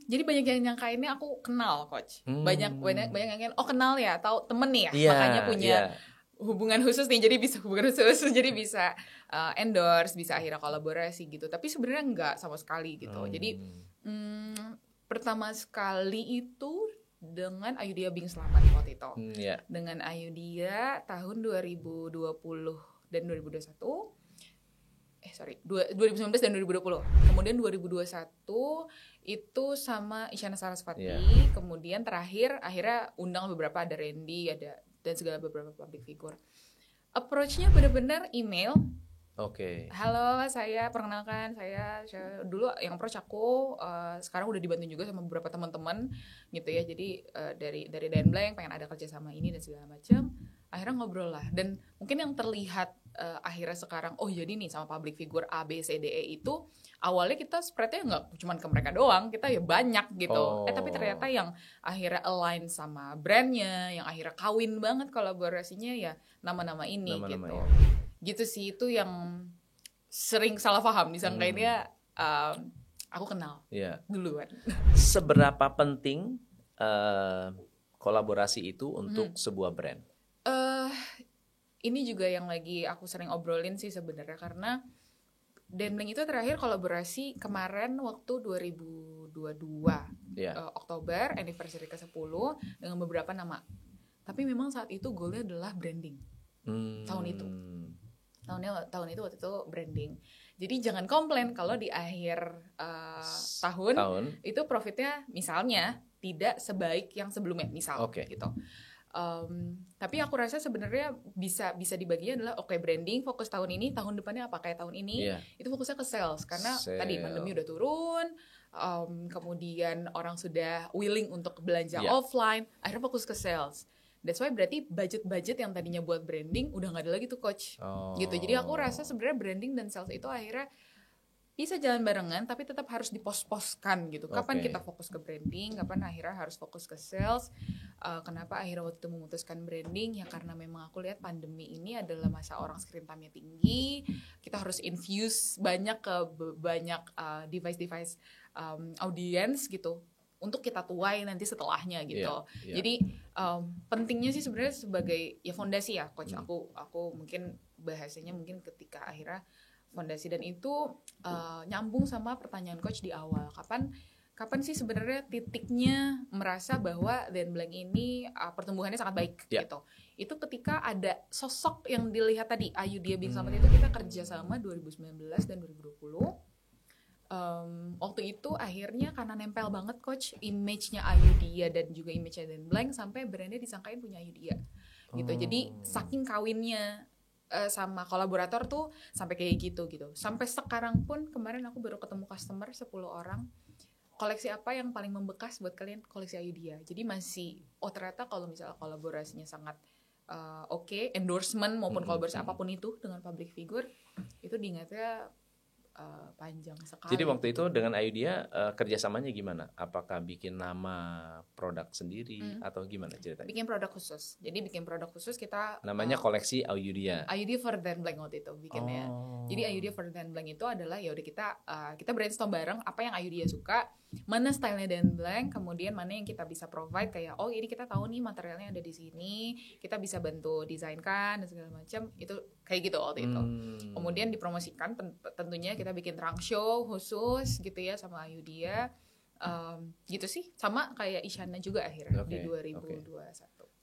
Jadi banyak yang nyangka ini aku kenal coach. Banyak yang nyangka kenal ya, tahu temen nih ya, makanya punya hubungan khusus nih, jadi bisa hubungan khusus, jadi bisa endorse, bisa akhirnya kolaborasi gitu. Tapi sebenarnya enggak sama sekali gitu. Jadi pertama sekali itu dengan Ayudhya Bing Slamet waktu itu. Dengan Ayudhya tahun 2020 dan 2021. 2019 dan 2020. Kemudian 2021 itu sama Isyana Sarasvati. Kemudian terakhir akhirnya undang beberapa, ada Randy, ada dan segala beberapa public figure. Approach-nya benar-benar email. Oke. Halo, saya perkenalkan, saya dulu yang approach aku, sekarang udah dibantu juga sama beberapa teman-teman gitu ya. Jadi dari Dan Blank pengen ada kerja sama ini dan segala macam. Akhirnya ngobrol lah, dan mungkin yang terlihat akhirnya sekarang jadi nih sama public figure A, B, C, D, E itu awalnya kita spreadnya nggak cuma ke mereka doang, kita ya banyak gitu. Tapi ternyata yang akhirnya align sama brandnya, yang akhirnya kawin banget kolaborasinya ya nama-nama ini gitu. Gitu sih, itu yang sering salah paham, disangkainnya aku kenal duluan. Seberapa penting kolaborasi itu untuk sebuah brand? Ini juga yang lagi aku sering obrolin sih sebenarnya, karena Dan Blank itu terakhir kolaborasi kemarin waktu 2022 Oktober, anniversary ke-10 dengan beberapa nama. Tapi memang saat itu goalnya adalah branding. Tahun itu waktu itu branding. Jadi jangan komplain kalau di akhir tahun itu profitnya misalnya tidak sebaik yang sebelumnya, misal gitu. Tapi aku rasa sebenarnya bisa dibaginya adalah branding fokus tahun ini, tahun depannya apa kayak tahun ini, itu fokusnya ke sales karena tadi pandemi udah turun, kemudian orang sudah willing untuk belanja offline, akhirnya fokus ke sales. That's why berarti budget yang tadinya buat branding udah nggak ada lagi tuh coach, gitu. Jadi aku rasa sebenarnya branding dan sales itu akhirnya bisa jalan barengan, tapi tetap harus dipos-poskan gitu. Kapan kita fokus ke branding, kapan akhirnya harus fokus ke sales. Kenapa akhirnya waktu itu memutuskan branding? Ya karena memang aku lihat pandemi ini adalah masa orang screen time-nya tinggi. Kita harus infuse banyak ke banyak device-device audience gitu, untuk kita tuai nanti setelahnya gitu. Jadi pentingnya sih sebenarnya sebagai fondasi ya coach. Aku mungkin bahasanya mungkin ketika akhirnya fondasi, dan itu nyambung sama pertanyaan coach di awal. Kapan sih sebenarnya titiknya merasa bahwa Dan Blank ini pertumbuhannya sangat baik gitu. Itu ketika ada sosok yang dilihat tadi, Ayudhya Bing Slamet itu kita kerja sama 2019 dan 2020. Waktu itu akhirnya karena nempel banget coach image-nya Ayudhya dan juga image-nya Dan Blank, sampai brandnya disangkain punya Ayudhya gitu. Jadi saking kawinnya sama kolaborator tuh sampai kayak gitu. Sampai sekarang pun kemarin aku baru ketemu customer 10 orang. Koleksi apa yang paling membekas buat kalian? Koleksi Ayudhya. Jadi masih ternyata kalau misalnya kolaborasinya sangat endorsement maupun kolaborasi apapun itu dengan public figure, itu diingatnya panjang sekali. Jadi waktu itu dengan Ayudhya kerjasamanya gimana? Apakah bikin nama produk sendiri atau gimana ceritanya? Bikin produk khusus. Jadi bikin produk khusus kita namanya koleksi Ayudhya. Ayudhya for Dan Blank waktu itu bikinnya. Jadi Ayudhya for Dan Blank itu adalah ya udah kita brainstorm bareng apa yang Ayudhya suka, mana stylenya Dan Blank, kemudian mana yang kita bisa provide, kayak ini kita tahu nih materialnya ada di sini, kita bisa bantu desainkan dan segala macam. Itu kayak gitu waktu itu. Kemudian dipromosikan, tentunya kita bikin trunk show khusus gitu ya sama Ayudhya, gitu sih, sama kayak Isyana juga akhirnya di 2021.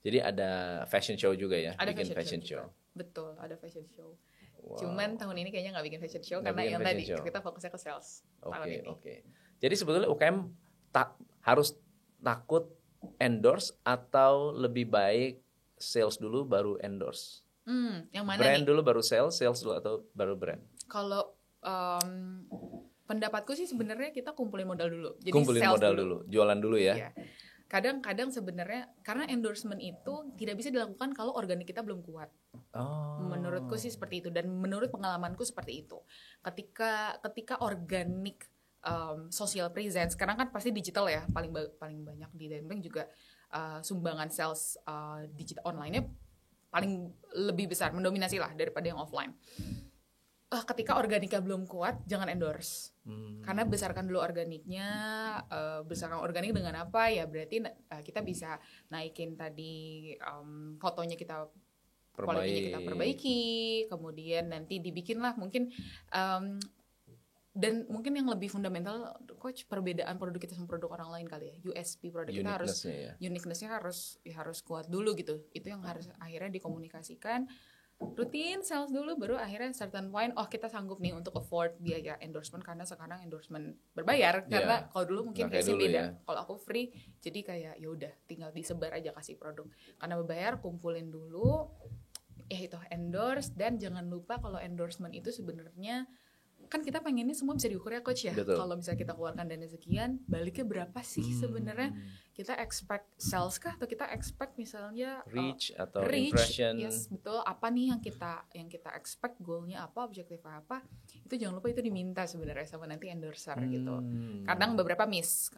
Jadi ada fashion show juga ya? Ada bikin fashion show. Betul, ada fashion show Cuman tahun ini kayaknya nggak bikin fashion show Nggak karena bikin yang fashion tadi show. kita fokusnya ke sales tahun ini. Oke. Jadi sebetulnya UKM harus takut endorse atau lebih baik sales dulu baru endorse? Yang mana Brand nih? dulu baru sales dulu atau baru brand? Kalau pendapatku sih sebenarnya kita kumpulin modal dulu. Jadi Kumpulin sales modal dulu, jualan dulu ya. Iya. Kadang-kadang sebenarnya karena endorsement itu tidak bisa dilakukan kalau organik kita belum kuat. Menurutku sih seperti itu dan menurut pengalamanku seperti itu. Ketika organik social presence, sekarang kan pasti digital ya paling banyak di Denbank juga sumbangan sales digital online-nya paling lebih besar, mendominasi lah daripada yang offline. Ketika organiknya belum kuat, jangan endorse. Karena besarkan dulu organiknya. Besarkan organik dengan apa? Ya berarti kita bisa naikin tadi fotonya kita, kualitinya kita perbaiki. Kemudian nanti dibikinlah mungkin dan mungkin yang lebih fundamental, coach, perbedaan produk kita sama produk orang lain kali ya. USP produk kita harus, uniqueness-nya harus kuat dulu gitu. Itu yang harus akhirnya dikomunikasikan. Rutin sales dulu baru akhirnya certain point kita sanggup nih untuk afford biaya endorsement karena sekarang endorsement berbayar karena kalau dulu mungkin case beda. Kalau aku free jadi kayak ya udah tinggal disebar aja kasih produk. Karena berbayar kumpulin dulu itu endorse dan jangan lupa kalau endorsement itu sebenarnya kan kita pengennya semua bisa diukur ya coach ya. Kalau misalnya kita keluarkan dana sekian, baliknya berapa sih sebenarnya? Kita expect sales kah atau kita expect misalnya reach atau impression? Yes, betul. Apa nih yang kita expect, goalnya apa, objektifnya apa? Itu jangan lupa itu diminta sebenarnya sama nanti endorser gitu. Kadang beberapa miss.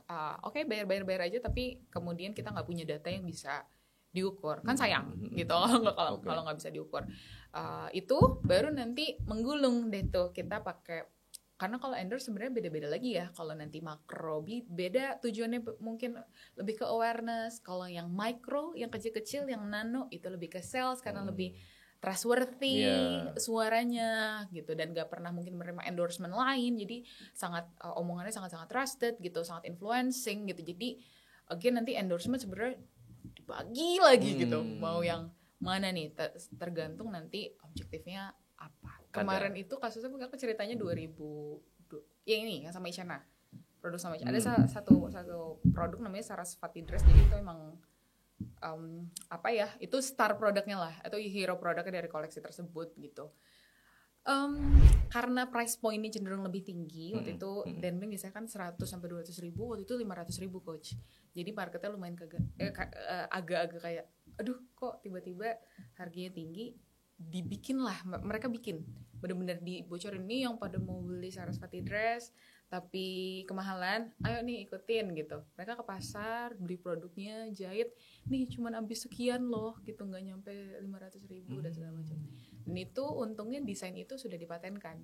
Oke, bayar aja tapi kemudian kita nggak punya data yang bisa diukur, kan sayang gitu kalau nggak bisa diukur. Itu baru nanti menggulung deh tuh kita pakai, karena kalau endorse sebenarnya beda-beda lagi ya. Kalau nanti makro beda tujuannya, mungkin lebih ke awareness. Kalau yang micro, yang kecil-kecil, yang nano itu lebih ke sales karena lebih trustworthy suaranya gitu, dan gak pernah mungkin menerima endorsement lain, jadi sangat omongannya sangat-sangat trusted gitu, sangat influencing gitu. Jadi again nanti endorsement sebenarnya dibagi lagi gitu, mau yang mana nih tergantung nanti objektifnya apa. Kemarin itu kasusnya aku ceritanya 2000 ya ini yang sama Isyana, produk sama Isyana. Ada satu produk namanya Sarasvati Dress, jadi itu emang itu star produknya lah, atau hero produknya dari koleksi tersebut gitu. Karena price point ini cenderung lebih tinggi waktu itu, Denbank biasanya kan 100 sampai 200 ribu, waktu itu 500 ribu coach. Jadi marketnya lumayan agak-agak kayak aduh kok tiba-tiba harganya tinggi. Dibikin lah, mereka bikin bener-bener dibocorin nih yang pada mau beli Sarasvati Dress tapi kemahalan, ayo nih ikutin gitu. Mereka ke pasar beli produknya, jahit nih cuman habis sekian loh gitu, nggak nyampe 500 ribu dan segala macam. Dan itu untungnya desain itu sudah dipatenkan.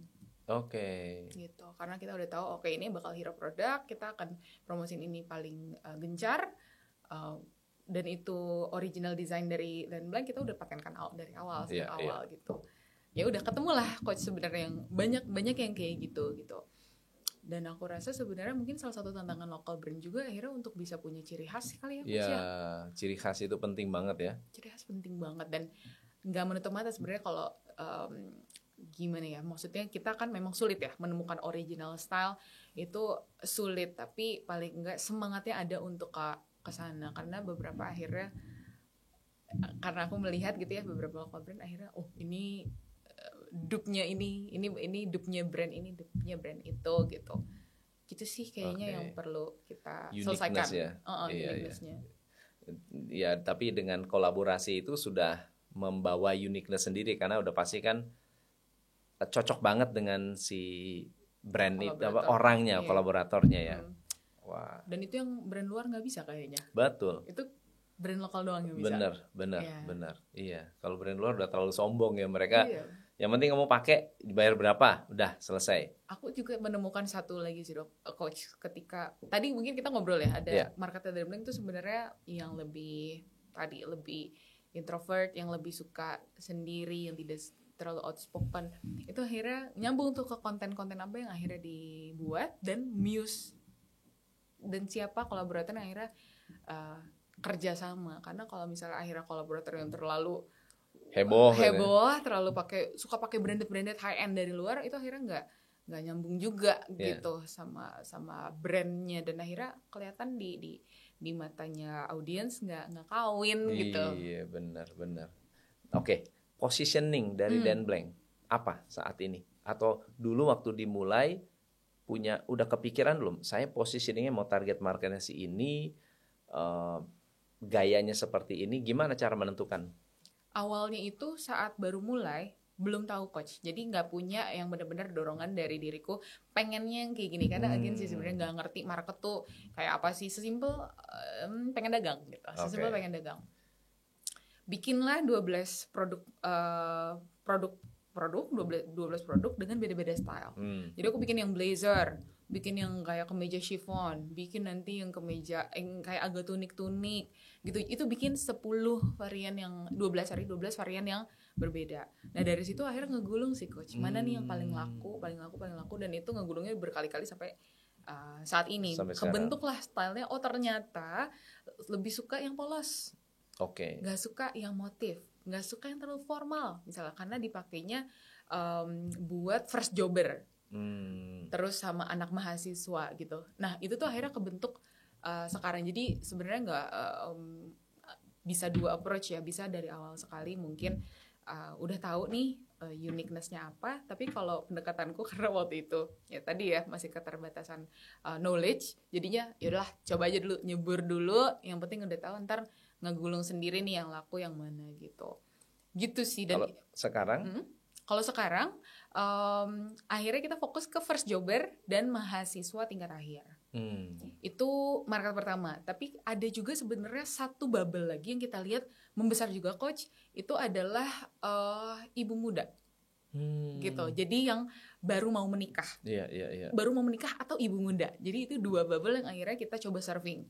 Gitu, karena kita udah tahu ini bakal hero produk, kita akan promosiin ini paling gencar, dan itu original design dari Denbank, kita udah patenkan dari awal sejak awal gitu. Ya udah ketemu lah coach sebenarnya yang banyak yang kayak gitu. Dan aku rasa sebenarnya mungkin salah satu tantangan lokal brand juga akhirnya untuk bisa punya ciri khas kali ya coach ya. Ciri khas itu penting banget ya. Ciri khas penting banget, dan nggak menutup mata sebenarnya kalau gimana ya, maksudnya kita kan memang sulit ya menemukan original style, itu sulit, tapi paling enggak semangatnya ada untuk ke sana. Karena beberapa akhirnya, karena aku melihat gitu ya, beberapa local brand akhirnya ini dupe-nya ini dupe-nya brand ini, dupe-nya brand itu gitu. Gitu sih kayaknya yang perlu kita selesaikan. Uniqueness-nya. Ya, tapi dengan kolaborasi itu sudah membawa uniqueness sendiri, karena udah pasti kan cocok banget dengan si brand itu, orangnya, kolaboratornya ya. Wah. Dan itu yang brand luar nggak bisa kayaknya. Betul. Itu brand lokal doang yang bisa. Benar. Iya. Kalau brand luar udah terlalu sombong ya mereka. Iya. Yang penting kamu pakai, dibayar berapa, udah selesai. Aku juga menemukan satu lagi sih coach, ketika tadi mungkin kita ngobrol ya, ada marketnya dari Denbank itu sebenarnya yang lebih introvert, yang lebih suka sendiri, yang tidak terlalu outspoken. Itu akhirnya nyambung tuh ke konten-konten apa yang akhirnya dibuat, dan muse dan siapa kolaboratornya akhirnya kerja sama. Karena kalau misalnya akhirnya kolaborator yang terlalu heboh terlalu suka pakai branded high end dari luar, itu akhirnya nggak nyambung juga gitu sama brandnya, dan akhirnya kelihatan di matanya audiens nggak kawin gitu. Iya, benar. Oke, positioning dari Dan Blank apa saat ini? Atau dulu waktu dimulai udah kepikiran belum? Saya positioningnya mau target marketnya si ini, gayanya seperti ini, gimana cara menentukan? Awalnya itu saat baru mulai belum tahu coach, jadi nggak punya yang benar-benar dorongan dari diriku pengennya yang kayak gini, karena agensi sebenarnya nggak ngerti market tuh kayak apa sih, sesimpel pengen dagang gitu, sesimpel pengen dagang. Bikinlah 12 produk 12 produk dengan beda-beda style. Jadi aku bikin yang blazer, bikin yang kayak kemeja chiffon, bikin nanti yang kemeja yang kayak agak tunik-tunik gitu. Itu bikin 10 varian yang 12 varian yang berbeda. Nah, dari situ akhirnya ngegulung sih coach. Mana nih yang paling laku, dan itu ngegulungnya berkali-kali sampai saat ini. Kebentuklah stylenya. Oh, ternyata lebih suka yang polos. Nggak suka yang motif, nggak suka yang terlalu formal misalnya, karena dipakainya buat first jobber, terus sama anak mahasiswa gitu. Nah, itu tuh akhirnya kebentuk sekarang. Jadi sebenarnya nggak bisa dua approach ya, bisa dari awal sekali mungkin udah tahu nih uniqueness-nya apa, tapi kalau pendekatanku karena waktu itu ya tadi ya masih keterbatasan knowledge, jadinya yaudahlah coba aja dulu, nyebur dulu, yang penting udah tahu, ntar ngegulung sendiri nih yang laku yang mana gitu sih. Dan kalau sekarang akhirnya kita fokus ke first jobber dan mahasiswa tingkat akhir. Itu market pertama. Tapi ada juga sebenarnya satu bubble lagi yang kita lihat membesar juga coach, itu adalah ibu muda. Gitu. Jadi yang baru mau menikah. Baru mau menikah atau ibu muda. Jadi itu dua bubble yang akhirnya kita coba serving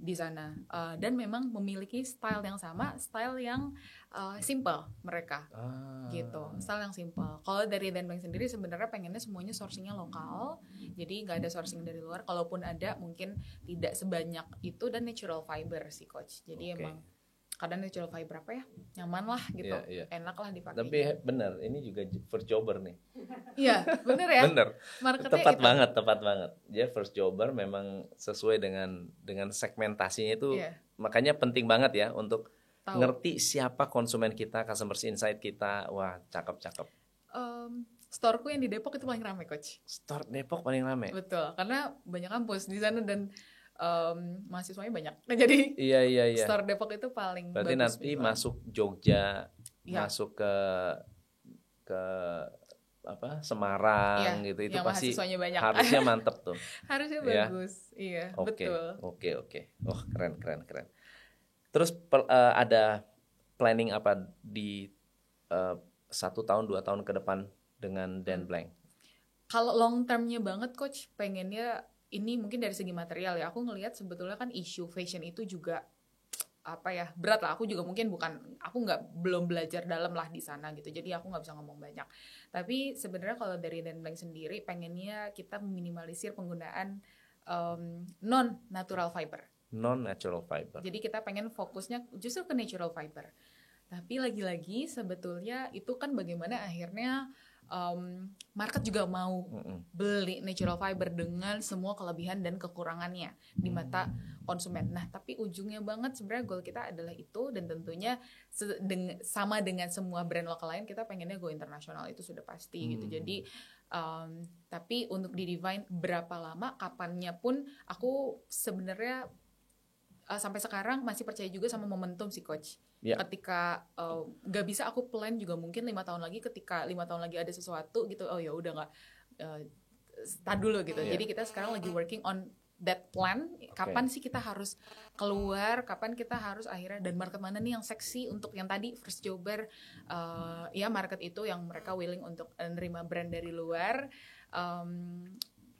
di sana. Dan memang memiliki style yang sama, style yang simple mereka. Gitu. Style yang simple. Kalau dari Dan Blank sendiri sebenarnya pengennya semuanya sourcingnya lokal. Jadi nggak ada sourcing dari luar. Kalaupun ada mungkin tidak sebanyak itu, dan natural fiber sih coach. Jadi emang kadang natural fiber apa ya, nyaman lah gitu, enak lah dipakai. Tapi benar, ini juga first jobber nih. Iya, benar ya. Benar. Tepat banget. Dia first jobber memang sesuai dengan segmentasinya itu, makanya penting banget ya untuk ngerti siapa konsumen kita, customer insight kita. Wah, cakep. Storeku yang di Depok itu paling ramai coach. Store Depok paling ramai. Betul, karena banyak kampus di sana dan mahasiswanya banyak. Nah, jadi iya. Store Depok itu paling berarti bagus. Nanti masuk Jogja, masuk ke apa Semarang gitu, itu pasti harusnya mantep tuh. Harusnya bagus. Iya, betul. Oke. Oh, keren. Terus ada planning apa di 1 tahun 2 tahun ke depan dengan Dan Blank? Kalau long termnya banget coach, pengennya ini mungkin dari segi material ya, aku ngelihat sebetulnya kan isu fashion itu juga apa ya, berat lah. Aku juga mungkin belum belajar dalam lah di sana gitu, jadi aku nggak bisa ngomong banyak. Tapi sebenarnya kalau dari Dan Blank sendiri pengennya kita meminimalisir penggunaan non natural fiber. Jadi kita pengen fokusnya justru ke natural fiber. Tapi lagi-lagi sebetulnya itu kan bagaimana akhirnya market juga mau beli natural fiber dengan semua kelebihan dan kekurangannya di mata konsumen. Nah, tapi ujungnya banget sebenarnya goal kita adalah itu, dan tentunya sama dengan semua brand lokal lain, kita pengennya go internasional, itu sudah pasti gitu. Jadi tapi untuk di-define berapa lama, kapannya pun aku sebenarnya sampai sekarang masih percaya juga sama momentum sih coach. Ketika gak bisa aku plan juga mungkin 5 tahun lagi, ketika 5 tahun lagi ada sesuatu gitu, oh ya udah nggak start dulu gitu. Jadi kita sekarang lagi working on that plan. Kapan sih kita harus keluar, kapan kita harus akhirnya, dan market mana nih yang seksi untuk yang tadi first jobber, ya market itu yang mereka willing untuk menerima brand dari luar.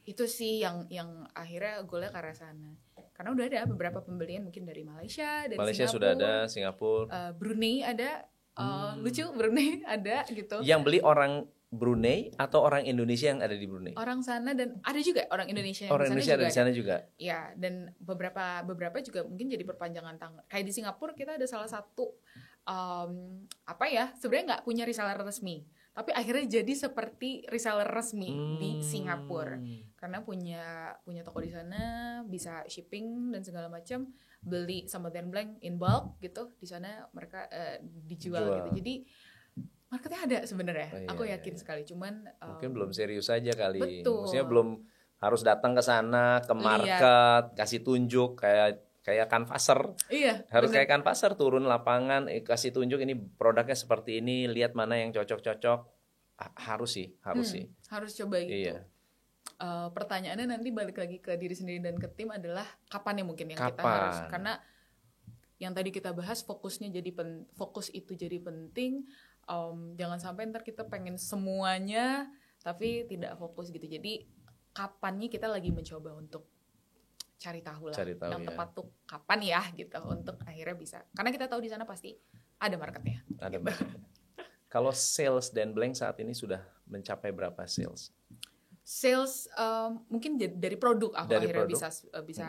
Itu sih yang akhirnya goalnya ke arah sana. Karena udah ada beberapa pembelian mungkin dari Malaysia Singapura, sudah ada, Singapura, Brunei ada, lucu Brunei ada gitu. Yang beli orang Brunei atau orang Indonesia yang ada di Brunei? Orang sana, dan ada juga orang Indonesia yang ada di sana juga. Ya, dan beberapa juga mungkin jadi perpanjangan tangan. Kayak di Singapura kita ada salah satu apa ya, sebenarnya nggak punya reseller resmi, tapi akhirnya jadi seperti reseller resmi di Singapura karena punya toko di sana, bisa shipping dan segala macam, beli sama Dan Blank in bulk gitu di sana, mereka dijual gitu. Jadi marketnya ada sebenarnya, aku yakin sekali. Cuman mungkin belum serius aja kali. Betul. Maksudnya belum harus datang ke sana, ke market, kasih tunjuk kayak canvasser. Iya, harus kayak canvasser, turun lapangan, kasih tunjuk ini produknya seperti ini, lihat mana yang cocok-cocok. Harus sih. Harus coba gitu. Iya. Pertanyaannya nanti balik lagi ke diri sendiri dan ke tim adalah kapan ya mungkin yang kita harus, karena yang tadi kita bahas fokus itu jadi penting. Jangan sampai ntar kita pengen semuanya tapi tidak fokus gitu. Jadi kapannya kita lagi mencoba untuk cari tahu yang tepat tuh kapan ya gitu, untuk akhirnya bisa, karena kita tahu di sana pasti ada marketnya. Ada gitu. Kalau sales Dan Blank saat ini sudah mencapai berapa sales? Sales mungkin dari produk aku dari akhirnya produk? bisa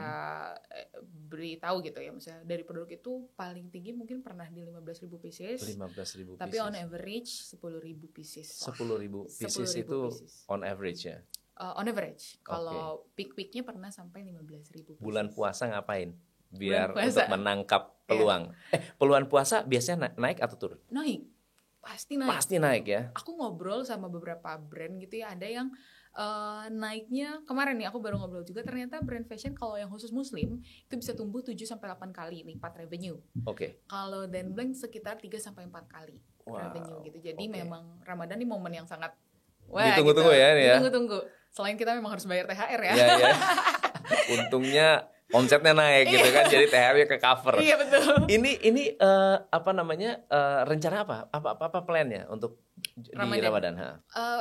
beritahu gitu ya, misalnya dari produk itu paling tinggi mungkin pernah di 15.000 pieces. 15.000 tapi on average 10.000 pieces. 10.000 pieces itu on average ya? On average. Kalau peak-peaknya pernah sampai 15.000 pieces. Bulan puasa ngapain? Biar untuk menangkap peluang. Peluang puasa biasanya naik atau turun? Naik. Pasti naik ya. Aku ngobrol sama beberapa brand gitu ya, ada yang naiknya kemarin nih aku baru ngobrol juga, ternyata brand fashion kalau yang khusus muslim itu bisa tumbuh 7-8 kali lipat revenue. Kalau Dan Blank sekitar 3-4 kali revenue gitu. Jadi memang Ramadan ini momen yang sangat ditunggu-tunggu gitu. Ditunggu-tunggu. Selain kita memang harus bayar THR ya. Iya. Untungnya omsetnya naik gitu kan, jadi THR-nya ke cover. Iya betul. Ini rencana apa plan-nya untuk Ramadan? Di Ramadan?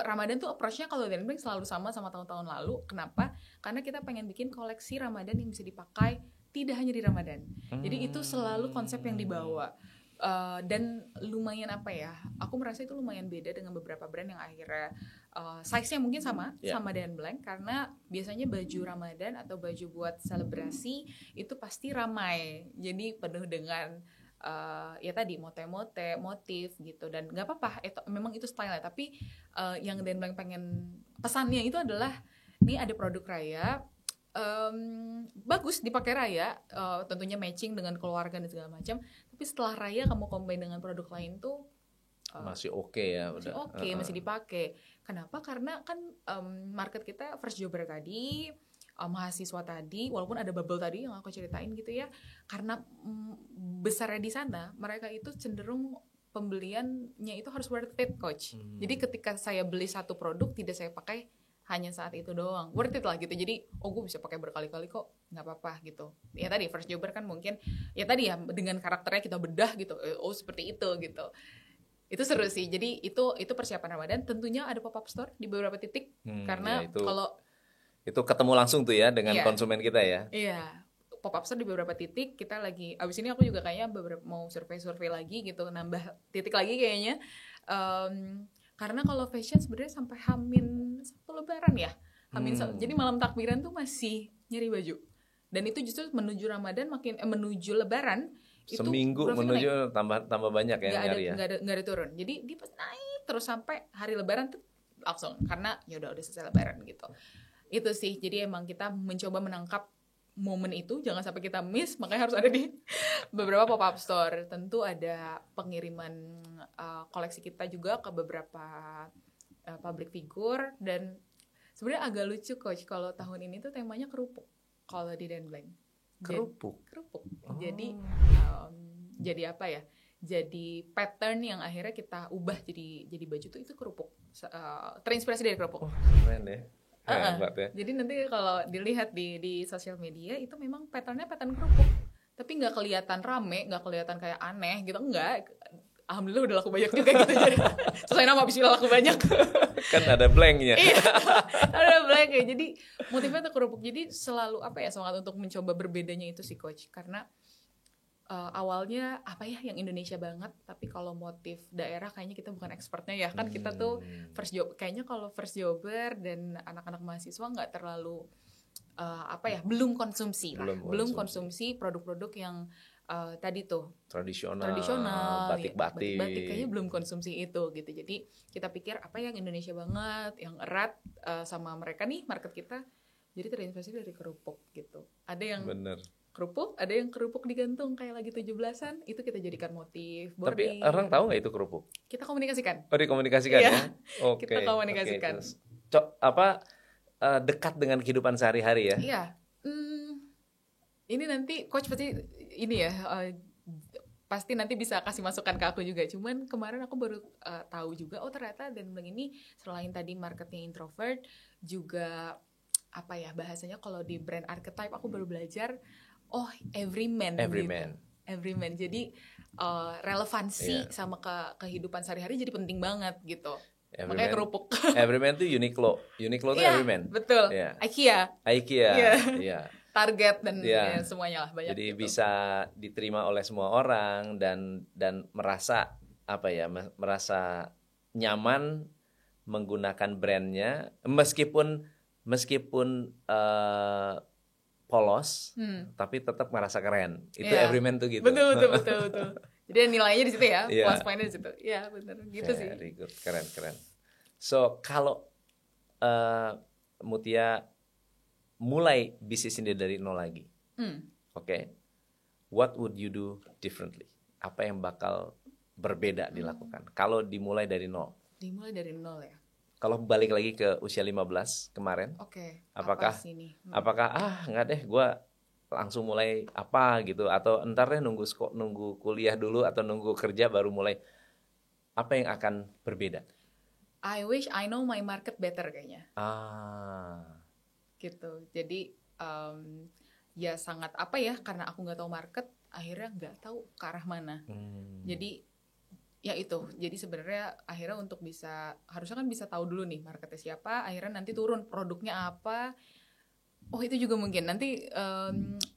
Ramadan tuh approach-nya kalau Dan Blank selalu sama tahun-tahun lalu. Kenapa? Karena kita pengen bikin koleksi Ramadan yang bisa dipakai tidak hanya di Ramadan. Jadi itu selalu konsep yang dibawa. Dan lumayan aku merasa itu lumayan beda dengan beberapa brand yang akhirnya size-nya mungkin sama Dan Blank, karena biasanya baju Ramadan atau baju buat selebrasi itu pasti ramai, jadi penuh dengan ya tadi mote-mote, motif gitu, dan nggak apa-apa, memang itu style-nya, tapi yang Dan Blank pengen pesannya itu adalah ini ada produk raya, bagus dipakai raya, tentunya matching dengan keluarga dan segala macam, tapi setelah raya kamu combine dengan produk lain tuh masih oke ya, masih dipakai. Kenapa? Karena kan market kita first jobber tadi, mahasiswa tadi, walaupun ada bubble tadi yang aku ceritain gitu ya, karena besarnya di sana, mereka itu cenderung pembeliannya itu harus worth it, coach. Jadi ketika saya beli satu produk, tidak saya pakai hanya saat itu doang, worth it lah gitu. Jadi gue bisa pakai berkali-kali kok, nggak apa-apa gitu. Ya tadi first jobber kan mungkin ya tadi ya dengan karakternya kita bedah gitu, seperti itu gitu. Itu seru sih. Jadi itu persiapan Ramadan. Tentunya ada pop up store di beberapa titik, karena kalau itu ketemu langsung tuh ya dengan konsumen kita ya. Iya, pop up store di beberapa titik. Kita lagi abis ini aku juga kayaknya mau survei lagi gitu, nambah titik lagi kayaknya. Karena kalau fashion sebenarnya sampai Hamin 1 Lebaran ya. Jadi malam takbiran tuh masih nyari baju. Dan itu justru menuju Ramadan menuju Lebaran itu seminggu menuju tambah banyak ya nyari ya. Nggak ada turun. Jadi dia pas naik terus sampai hari Lebaran tuh langsung, karena ya udah selesai Lebaran gitu. Itu sih. Jadi emang kita mencoba menangkap momen itu, jangan sampai kita miss, makanya harus ada di beberapa pop-up store. Tentu ada pengiriman koleksi kita juga ke beberapa public figure, dan sebenarnya agak lucu coach, kalau tahun ini tuh temanya kerupuk kalau di Dan Blank. Kerupuk. Jadi apa ya? Jadi pattern yang akhirnya kita ubah jadi baju tuh itu kerupuk. Terinspirasi dari kerupuk. Keren deh. Ya. Jadi nanti kalau dilihat di sosial media itu memang patternnya pattern kerupuk, tapi nggak kelihatan rame, nggak kelihatan kayak aneh gitu, enggak. Alhamdulillah udah laku banyak juga gitu. Jadi sesuai nama, bismillah laku banyak. Kan ada blanknya. Ada blanknya. Jadi motifnya tuh kerupuk. Jadi selalu semangat untuk mencoba berbedanya itu sih coach. Karena awalnya yang Indonesia banget, tapi kalau motif daerah kayaknya kita bukan expertnya ya. Kan kita tuh kayaknya kalau first jobber dan anak-anak mahasiswa nggak terlalu belum konsumsi produk-produk yang tadi tuh tradisional, batik batik-batik. kayaknya belum konsumsi itu gitu. Jadi kita pikir apa yang Indonesia banget, yang erat sama mereka nih market kita. Jadi terinspirasi dari kerupuk gitu. Ada yang Bener. kerupuk, ada yang kerupuk digantung kayak lagi 17-an, itu kita jadikan motif Tapi boarding. orang tahu nggak itu kerupuk? Kita komunikasikan. Oh, dikomunikasikan Iya. ya. Oke. Kita komunikasikan. Dekat dengan kehidupan sehari-hari ya. Iya. Ini nanti coach pasti ini ya pasti nanti bisa kasih masukan ke aku juga. Cuman kemarin aku baru tahu juga ternyata Dan Blank ini selain tadi marketnya introvert juga apa ya bahasanya kalau di brand archetype aku baru belajar everyman gitu. Everyman. Jadi relevansi sama kehidupan sehari-hari jadi penting banget gitu. Makanya kerupuk. Everyman tuh Uniqlo. Uniqlo tuh Everyman. Betul. Yeah. IKEA. Iya. Target dan semuanya lah banyak. Jadi gitu. bisa diterima oleh semua orang dan merasa merasa nyaman menggunakan brandnya meskipun polos tapi tetap merasa keren. Itu Everyman tuh gitu. Betul. Jadi nilainya di situ ya, plus pointnya di situ. Iya benar gitu sih. Very good, keren. So kalau Mutia mulai bisnis ini dari nol lagi, oke, what would you do differently? Apa yang bakal berbeda dilakukan kalau dimulai dari nol? Dimulai dari nol ya. Kalau balik lagi ke usia 15 kemarin, apakah nggak deh, gue langsung mulai apa gitu, atau entar deh nunggu kuliah dulu atau nunggu kerja baru mulai? Apa yang akan berbeda? I wish I know my market better kayaknya. Gitu. Jadi ya sangat karena aku nggak tahu market, akhirnya nggak tahu ke arah mana. Jadi ya itu. Jadi sebenarnya akhirnya untuk harusnya kan bisa tahu dulu nih marketnya siapa, akhirnya nanti turun produknya apa. Itu juga mungkin nanti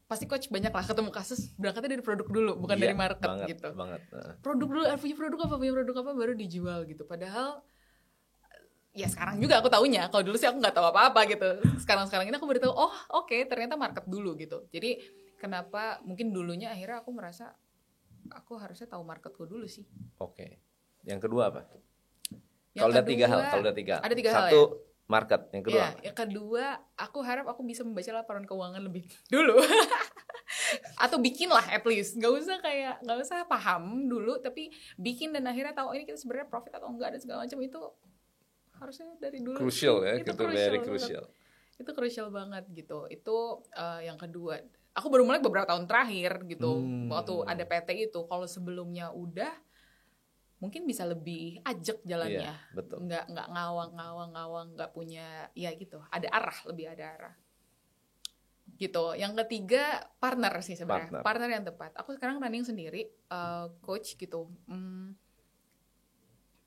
pasti coach banyak lah ketemu kasus berangkatnya dari produk dulu bukan dari market gitu. Produk dulu, punya produk apa baru dijual gitu. Padahal ya sekarang juga aku taunya, kalau dulu sih aku nggak tahu apa-apa gitu. Sekarang ini aku baru tahu, ternyata market dulu gitu. Jadi kenapa mungkin dulunya akhirnya aku merasa aku harusnya tahu marketku dulu sih. Oke. Yang kedua apa? Kalau ada tiga hal. Ada 3 hal. Satu, market. Yang kedua. Yang kedua, aku harap aku bisa membaca laporan keuangan lebih dulu. Atau bikin lah at least. Nggak usah paham dulu, tapi bikin dan akhirnya tahu ini kita sebenarnya profit atau enggak dan segala macam itu harusnya dari dulu. Crucial ya, itu very crucial. Itu crucial banget gitu. Itu yang kedua. Aku baru mulai beberapa tahun terakhir gitu. Waktu ada PT itu, kalau sebelumnya udah mungkin bisa lebih ajak jalannya. Iya, betul. Nggak ngawang, nggak punya gitu. Ada arah. Gitu. Yang ketiga partner sih sebenarnya. Partner yang tepat. Aku sekarang running sendiri, coach gitu.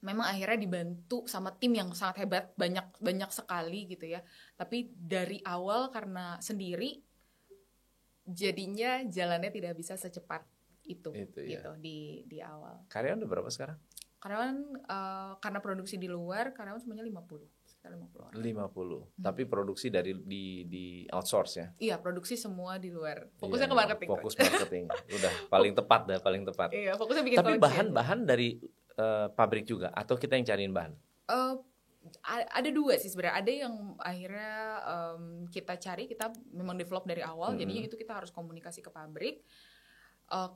Memang akhirnya dibantu sama tim yang sangat hebat, banyak sekali gitu ya. Tapi dari awal karena sendiri jadinya jalannya tidak bisa secepat itu gitu di awal. Karyawan udah berapa sekarang? Karyawan karena produksi di luar, karyawan semuanya 50. Sekitar 50 orang. 50. Tapi produksi di outsource ya? Iya, produksi semua di luar. Fokusnya ke marketing. Fokus marketing. Udah paling tepat. Iya, fokusnya bikin tapi bahan dari pabrik juga atau kita yang cariin bahan? Ada 2 sih sebenarnya. Ada yang akhirnya kita memang develop dari awal, jadinya itu kita harus komunikasi ke pabrik.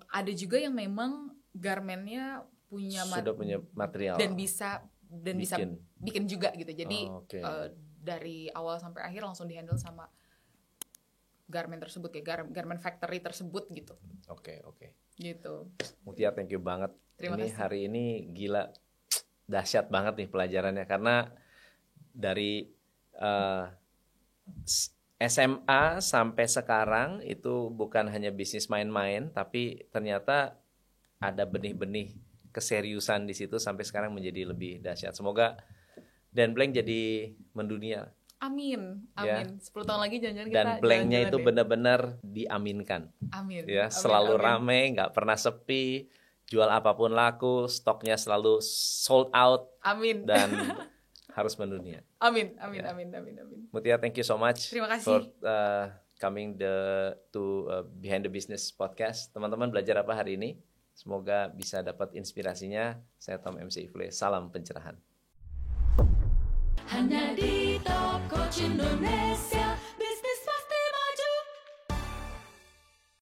Ada juga yang memang garmennya sudah punya material dan bisa bikin juga gitu. Jadi dari awal sampai akhir langsung dihandle sama garment tersebut ya, garment factory tersebut gitu. Oke. Gitu. Mutia, thank you banget. Terima kasih. Hari ini gila dahsyat banget nih pelajarannya, karena dari SMA sampai sekarang itu bukan hanya bisnis main-main, tapi ternyata ada benih-benih keseriusan di situ sampai sekarang menjadi lebih dahsyat. Semoga Dan Blank jadi mendunia. Amin. Ya. 10 tahun lagi jangan-jangan kita dan Blanknya itu benar-benar diaminkan. Amin. Ya, selalu rame, nggak pernah sepi, jual apapun laku, stoknya selalu sold out. Amin. Dan harus mendunia. Amin. Mutia, thank you so much. Terima kasih. For coming to Behind the Business Podcast. Teman-teman belajar apa hari ini? Semoga bisa dapat inspirasinya. Saya Tom MC Ifle. Salam pencerahan. Hanya di Top Coach Indonesia.